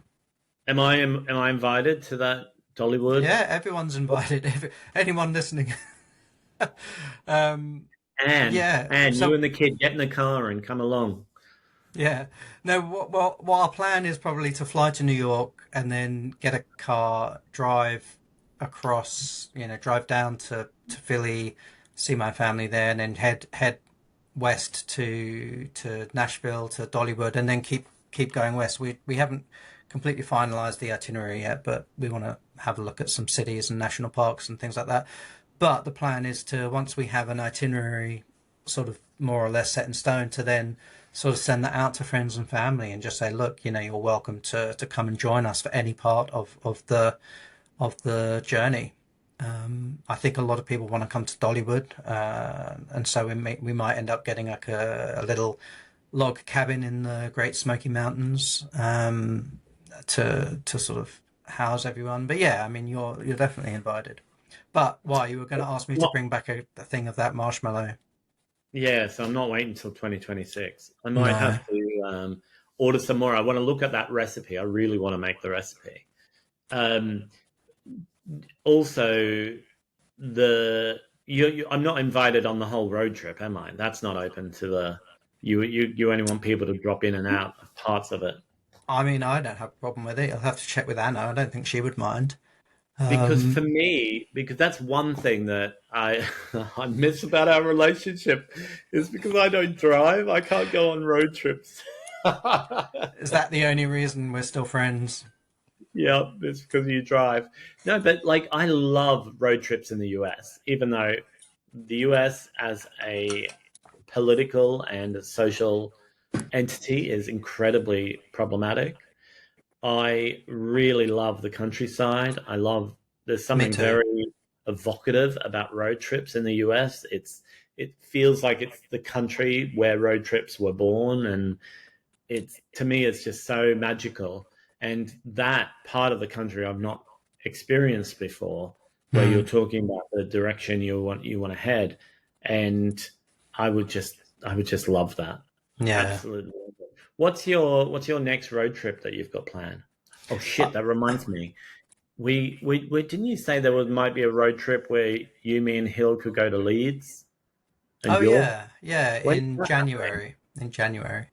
Am I invited to that Dollywood? Yeah, everyone's invited. Anyone listening. um, yeah. And you So and the kid get in the car and come along. yeah. No. What our plan is probably to fly to New York and then get a car, drive across. Drive down to Philly, see my family there, and then head west to Nashville to Dollywood, and then keep going west. We haven't completely finalized the itinerary yet, but we want to have a look at some cities and national parks and things like that. But the plan is to, once we have an itinerary sort of more or less set in stone, to then sort of send that out to friends and family and just say, look, you're welcome to come and join us for any part of the journey. I think a lot of people want to come to Dollywood, and so we might end up getting like a little log cabin in the Great Smoky Mountains, to sort of house everyone. But yeah, I mean, you're definitely invited. But why, you were going to ask me to Not, bring back a thing of that marshmallow? yeah, so I'm not waiting until 2026. I might No. have to order some more. I want to look at that recipe. I really want to make the recipe. Um, Also, I'm not invited on the whole road trip, am I? That's not open to the you only want people to drop in and out of parts of it. I mean, I don't have a problem with it. I'll have to check with Anna. I don't think she would mind. Because for Um, me, because that's one thing that I I miss about our relationship is because I don't drive, I can't go on road trips. is that the only reason we're still friends? Yeah, it's because you drive. No, but like I love road trips in the US, even though the US as a political and a social entity is incredibly problematic. I really love the countryside. There's Me something too. very evocative about road trips in the US. It feels like it's the country where road trips were born, and it's to me, it's just so magical. And that part of the country I've not experienced before, where you're Mm. talking about the direction you want to head, and I would just love that. Yeah. Absolutely. What's your next road trip that you've got planned? Oh Uh, shit, that reminds me. We didn't you say there might be a road trip where you, me, and Hill could go to Leeds and oh York? yeah, yeah. When's In that happening? January. In January.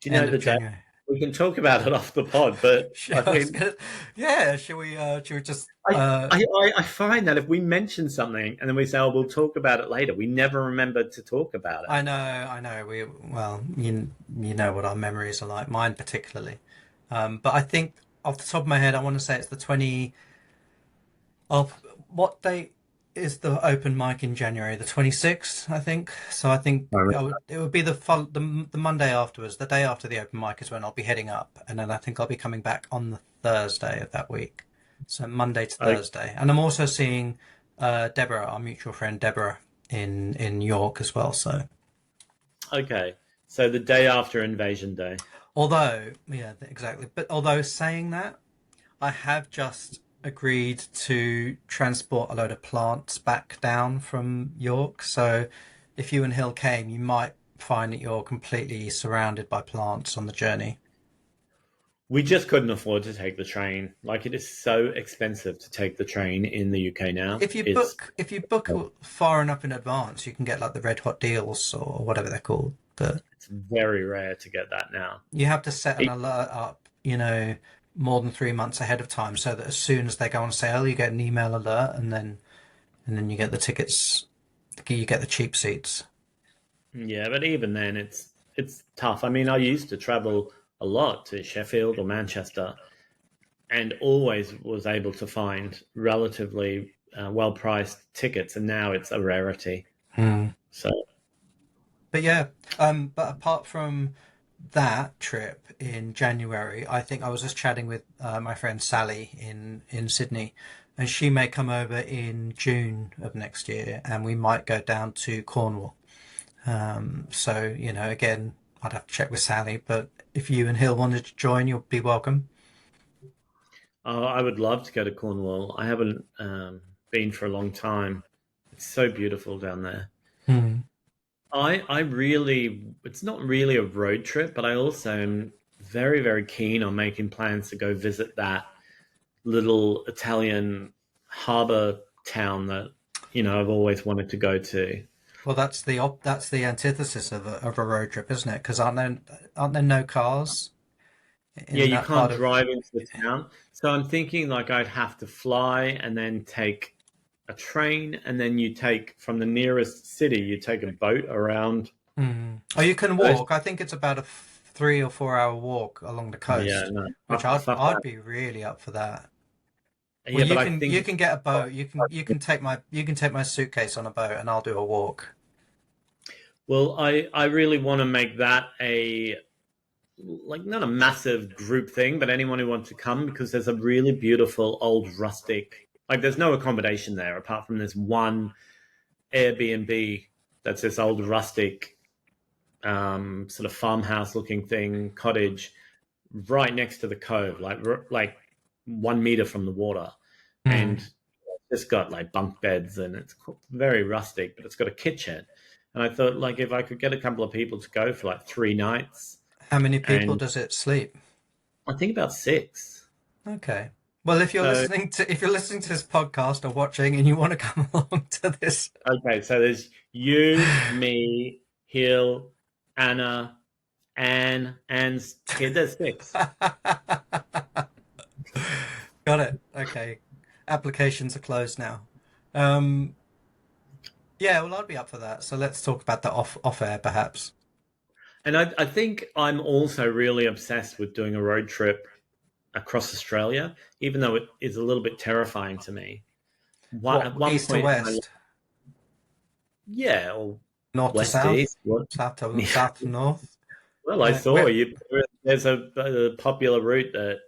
Do you know End the of day? January. We can talk about it off the pod, but Sh- I I was mean, gonna, yeah. Should we just? I find that if we mention something and then we say, "Oh, we'll talk about it later," we never remember to talk about it. I know, I know. Well, you know what our memories are like. Mine particularly. But I think off the top of my head, I want to say it's the 20 of what date is the open mic in January? The 26th, I think. So I think it would be the Monday afterwards, the day after the open mic is when I'll be heading up, and then I think I'll be coming back on the Thursday of that week. So Monday to Oh, Thursday, and I'm also seeing Deborah, our mutual friend Deborah, in York as well. So okay, so the day after Invasion Day. although, yeah, exactly. But although saying that, I have just agreed to transport a load of plants back down from York. So if you and Hill came, you might find that you're completely surrounded by plants on the journey. We just couldn't afford to take the train. Like it is so expensive to take the train in the UK now. If you book far enough in advance, you can get like the red hot deals or whatever they're called. But It's very rare to get that now. you have to set an alert up, more than 3 months ahead of time, so that as soon as they go on sale, you get an email alert, and then you get the tickets. You get the cheap seats. Yeah, but even then, it's tough. I mean, I used to travel a lot to Sheffield or Manchester, and always was able to find relatively well-priced tickets, and now it's a rarity. Hmm. So, But yeah, but apart from that trip in January, I think I was just chatting with my friend Sally in Sydney, and she may come over in June of next year, and we might go down to Cornwall. So again, I'd have to check with Sally, but if you and Hill wanted to join, you'll be welcome. I would love to go to Cornwall. I haven't been for a long time. It's so beautiful down there. Hmm. I really, it's not really a road trip, but I also am very, very keen on making plans to go visit that little Italian harbour town that, I've always wanted to go to. Well, that's the antithesis of a road trip, isn't it? Because aren't there no cars Yeah, in you that can't part of? drive into the town. So I'm thinking like I'd have to fly and then take a train, and then you take from the nearest city, you take a boat around. Mm. Oh, you can walk. I think it's about a 3 or 4 hour walk along the Oh yeah, coast, no, which fuck I'd that. be really up for that. Well, Yeah, but you I can think you can get a boat. You can take my suitcase on a boat, and I'll do a walk. well, I really want to make that a like not a massive group thing, but anyone who wants to come because there's a really beautiful old rustic. Like there's no accommodation there apart from this one Airbnb that's this old rustic sort of farmhouse looking thing, cottage right next to the cove, like 1 meter from the water, and Hmm. it's got like bunk beds and it's very rustic, but it's got a kitchen. And I thought like if I could get a couple of people to go for like 3 nights, How many people and does it sleep? I think about six. Okay. Well, So if you're listening to this podcast or watching, and you want to come along to this, okay, so there's you, me, Hill, Anna, Anne's kid. There's six. got it. Okay. Applications are closed now. Um, yeah, well, I'd be up for that. So let's talk about that off air, perhaps. And I think I'm also really obsessed with doing a road trip across Australia, even though it is a little bit terrifying to me. What, At one east to point, west, yeah, or north to west to south, east. What? south to north? Well, I saw Where? you. There's a popular route that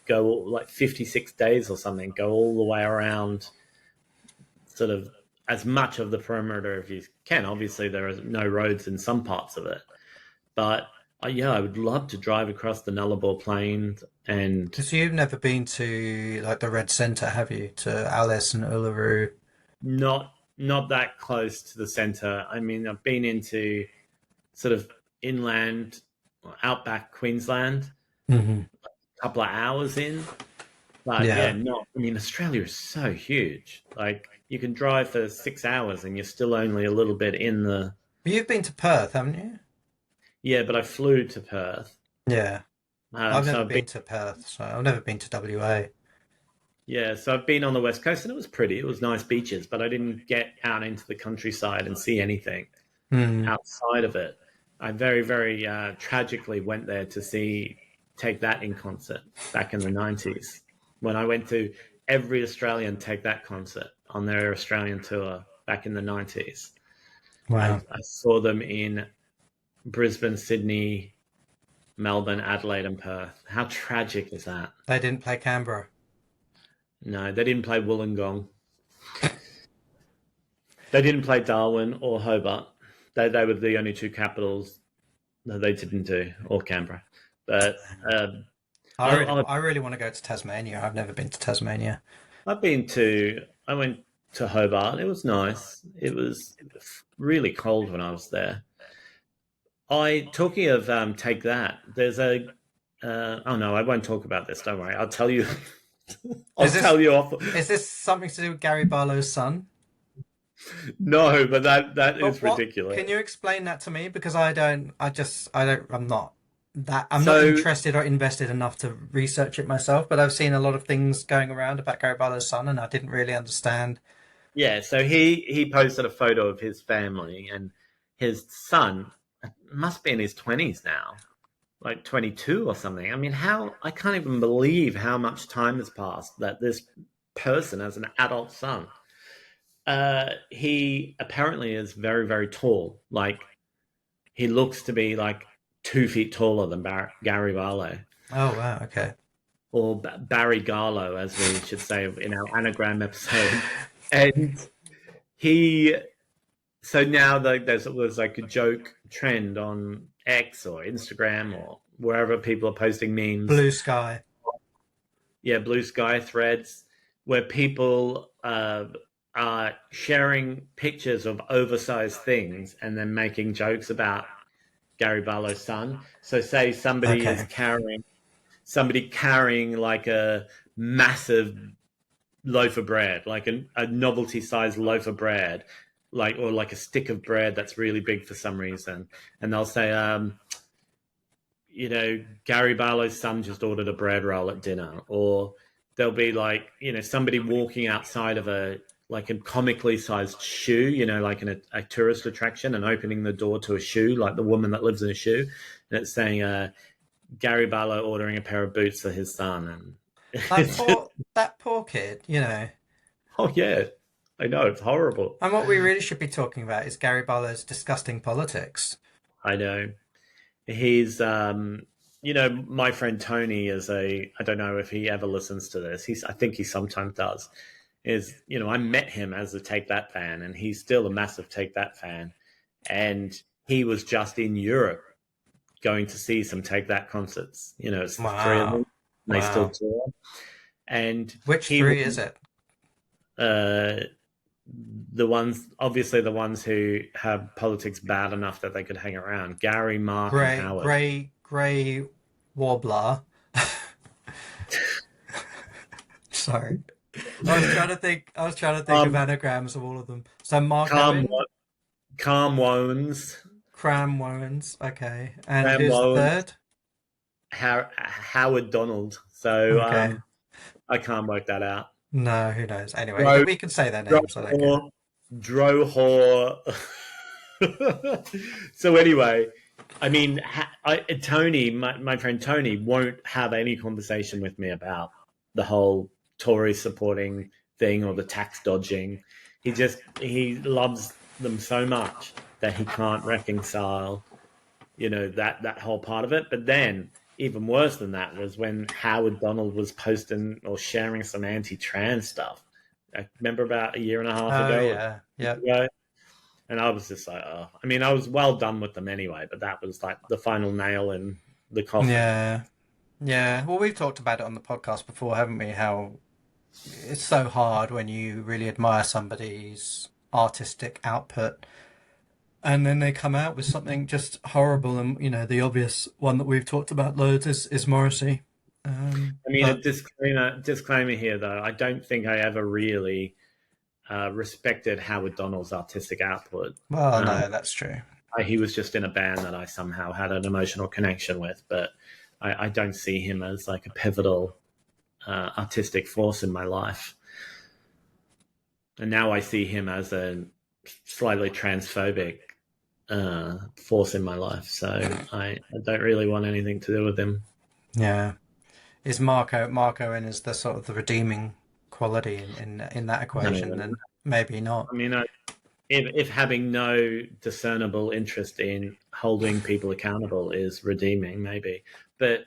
go like 56 days or something, go all the way around, sort of as much of the perimeter as you can. Obviously, there are no roads in some parts of it, but Yeah, I would love to drive across the Nullarbor Plains and Because you've never been to like the Red Centre, have you? To Alice and Uluru? not that close to the center. I mean, I've been into sort of inland, outback Queensland, Hmm. a couple of hours in. But yeah, Yeah. not. I mean, Australia is so huge. Like you can drive for 6 hours and you're still only a little bit in the. But you've been to Perth, haven't you? Yeah, but I flew to Perth. Yeah. I've So never I've been. been to Perth, so I've never been to WA. Yeah, so I've been on the west coast and it was pretty. It was nice beaches, but I didn't get out into the countryside and see anything Mm. outside of it. I very, very tragically went there to see Take That in concert back in the 90s when I went to every Australian Take That concert on their Australian tour back in the 90s. Wow. I saw them in Brisbane, Sydney, Melbourne, Adelaide, and Perth. How tragic is that? They didn't play Canberra. No, they didn't play Wollongong. They didn't play Darwin or Hobart. They were the only two capitals that they didn't do, or Canberra. But um, I really want to go to Tasmania. I've never been to Tasmania. I've been to. I went to Hobart. It was nice. It was really cold when I was there. I talking of take that. There's a. Oh no, I won't talk about this. Don't worry. I'll tell you. I'll Is this tell you off. is this something to do with Gary Barlow's son? No, but that But is what ridiculous. can you explain that to me? Because I'm not I'm not So interested or invested enough to research it myself, but I've seen a lot of things going around about Gary Barlow's son and I didn't really understand. yeah, so he posted a photo of his family and his son must be in his 20s now, like 22 or something. I mean, how I can't even believe how much time has passed that this person has an adult son. He apparently is very, very tall. Like he looks to be like 2 feet taller than Gary Barlow Oh wow, okay. or Barry Garlow, as we should say in our anagram episode. And he, so now there's like a joke trend on X or Instagram or wherever people are posting memes. Blue sky. Yeah, blue sky threads where people are sharing pictures of oversized things and then making jokes about Gary Barlow's son. So say Okay. somebody carrying like a massive loaf of bread, like a novelty sized loaf of bread, like or like a stick of bread that's really big for some reason, and they'll say, Gary Barlow's son just ordered a bread roll at dinner, or there'll be like somebody walking outside of a comically sized shoe, like in a tourist attraction, and opening the door to a shoe, like the woman that lives in a shoe, and it's saying Gary Barlow ordering a pair of boots for his son, and it's just, That poor kid, you know. oh yeah, I know it's horrible. And what we really should be talking about is Gary Barlow's disgusting politics. I know he's my friend Tony is I don't know if he ever listens to this. I think he sometimes does. I met him as a Take That fan, and he's still a massive Take That fan. And he was just in Europe going to see some Take That concerts. It's the three of them. Wow. And they still Wow. tour. And Which he three is it? uh, the ones who have politics bad enough that they could hang around. Gary, Mark, and Howard. Grey Warbler. Sorry. I was trying to think of Um, anagrams of all of them. So Mark Calm, Owen, Calm Wones, Cram Wowens, okay. And Cram who's the Wones, third? Howard Donald. So Okay. I can't work that out. No, who knows? Anyway, Dro, we can say their names, I don't care. Drohor. So anyway, I mean, Tony, my friend Tony, won't have any conversation with me about the whole Tory supporting thing or the tax dodging. He loves them so much that he can't reconcile, that whole part of it. But then, even worse than that was when Howard Donald was posting or sharing some anti-trans stuff. I remember about a year and a half Oh ago, yeah. Yep. ago And I was just like, oh, I mean, I was well done with them anyway, but that was like the final nail in the coffin. Yeah. Yeah. Well, we've talked about it on the podcast before, haven't we? How it's so hard when you really admire somebody's artistic output and then they come out with something just horrible. And, the obvious one that we've talked about loads is Morrissey. I mean, a But, disclaimer here, though. I don't think I ever really respected Howard Donald's artistic output. well, no, that's true. He was just in a band that I somehow had an emotional connection with, but I don't see him as like a pivotal artistic force in my life. And now I see him as a slightly transphobic force in my life. So I don't really want anything to do with him. Yeah. Is Mark Owen is the sort of the redeeming quality in that equation? Then maybe not. I mean, if having no discernible interest in holding people accountable is redeeming, maybe. But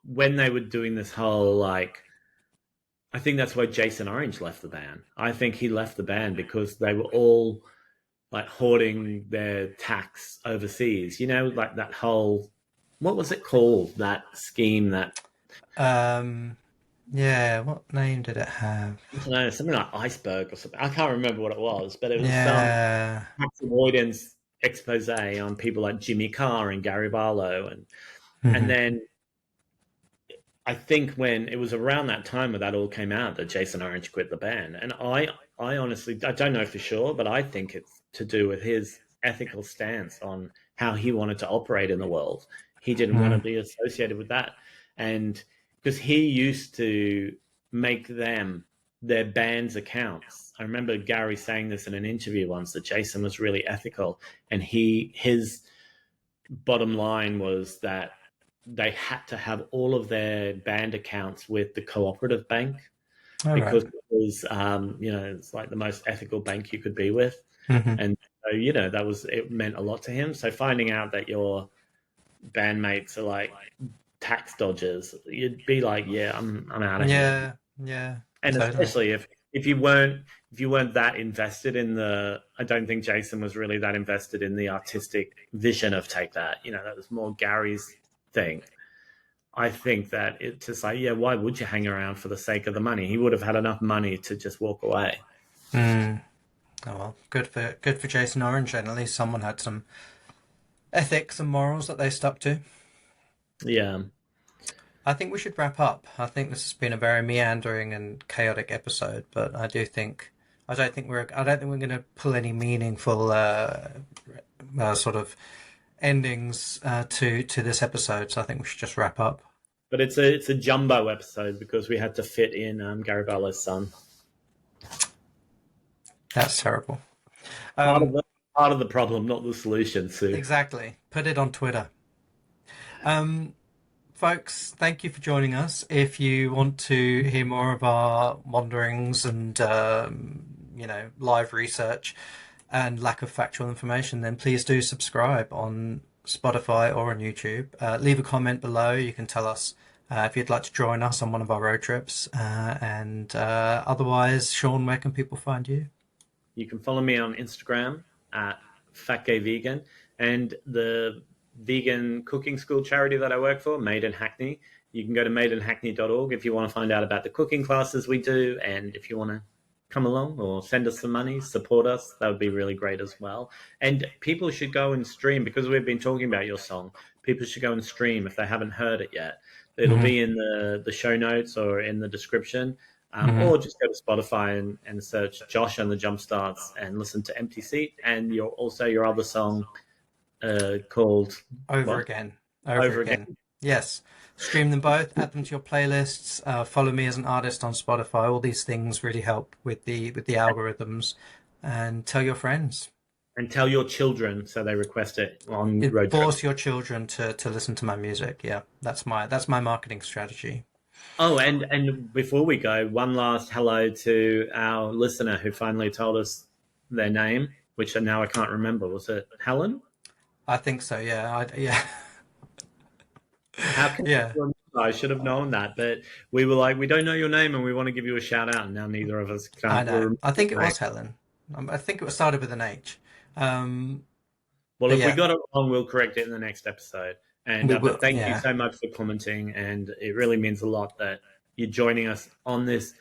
when they were doing this whole, like, I think that's why Jason Orange left the band. I think he left the band because they were all like hoarding their tax overseas. Like that whole, what was it called? That scheme that, Yeah, what name did it have? I don't know, something like Iceberg or something. I can't remember what it was, but it was some Yeah. tax avoidance expose on people like Jimmy Carr and Gary Barlow, and Mhm. then I think when it was around that time where that all came out that Jason Orange quit the band, and I honestly I don't know for sure, but I think it's to do with his ethical stance on how he wanted to operate in the world. He didn't want to be associated with that, and because he used to make them their band's accounts. I remember Gary saying this in an interview once that Jason was really ethical, and his bottom line was that they had to have all of their band accounts with the cooperative bank All because right. it was, it's like the most ethical bank you could be with. Mhm. And so, it meant a lot to him. So finding out that your bandmates are like tax dodgers, you'd be like, yeah, I'm out of here. Yeah, yeah, And totally. especially if you weren't that invested in I don't think Jason was really that invested in the artistic vision of Take That. That was more Gary's thing. I think that to say, yeah, why would you hang around for the sake of the money? He would have had enough money to just walk away. Mm. Oh well, good for Jason Orange. And at least someone had some ethics and morals that they stuck to. Yeah. I think we should wrap up. I think this has been a very meandering and chaotic episode, but I don't think we're going to pull any meaningful sort of endings to this episode. So I think we should just wrap up. But it's a jumbo episode because we had to fit in Gary Barlow's son. That's terrible. Part of Um, the part of the problem, not the solution, Sue. exactly. Put it on Twitter. Um, Folks, thank you for joining us. If you want to hear more of our wanderings and live research and lack of factual information, then please do subscribe on Spotify or on YouTube. Leave a comment below. You can tell us if you'd like to join us on one of our road trips. And otherwise, Sean, where can people find you? You can follow me on Instagram at FKA Vegan, and the vegan cooking school charity that I work for, Made in Hackney. You can go to madeinhackney.org if you want to find out about the cooking classes we do, and if you want to come along or send us some money, support us, that would be really great as well. And people should go and stream, because we've been talking about your song. People should go and stream if they haven't heard it yet. It'll Mm-hmm. be in the show notes or in the description. Mm-hmm. Or just go to Spotify and search Josh and the Jumpstarts and listen to Empty Seat, and your other song called Over what? again. Over Over again. Again. Yes. Stream them both, add them to your playlists, follow me as an artist on Spotify. All these things really help with the algorithms. And tell your friends. And tell your children so they request it on road Force trips. your children to listen to my music. Yeah, that's my marketing strategy. Oh, and before we go, one last hello to our listener who finally told us their name, which now I can't remember. Was it Helen? I think so. Yeah. Yeah. How can Yeah. I should have known that, but we were like, we don't know your name and we want to give you a shout out, and now neither of us I can't know. remember I think it his name. was Helen. I think it started with an H. Um, Well, but if we yeah, got it wrong, we'll correct it in the next episode. And we will. but thank you Yeah. so much for commenting, and it really means a lot that you're joining us on this,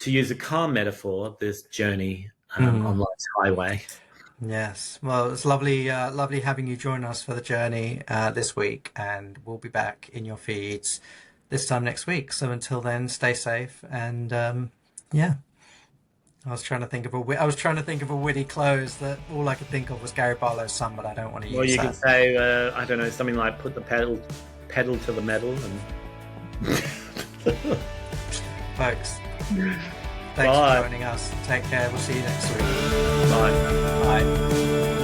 to use a car metaphor, this journey Mhm. on life's highway. Yes. Well, it's lovely, lovely having you join us for the journey this week, and we'll be back in your feeds this time next week. So until then, stay safe, and yeah. I was trying to think of a witty close that all I could think of was Gary Barlow's son, but I don't want to Well, use you could that. say, I don't know, something like put the pedal to the metal, and Folks, thanks Bye. for joining us. Take care. We'll see you next week. Bye. Bye.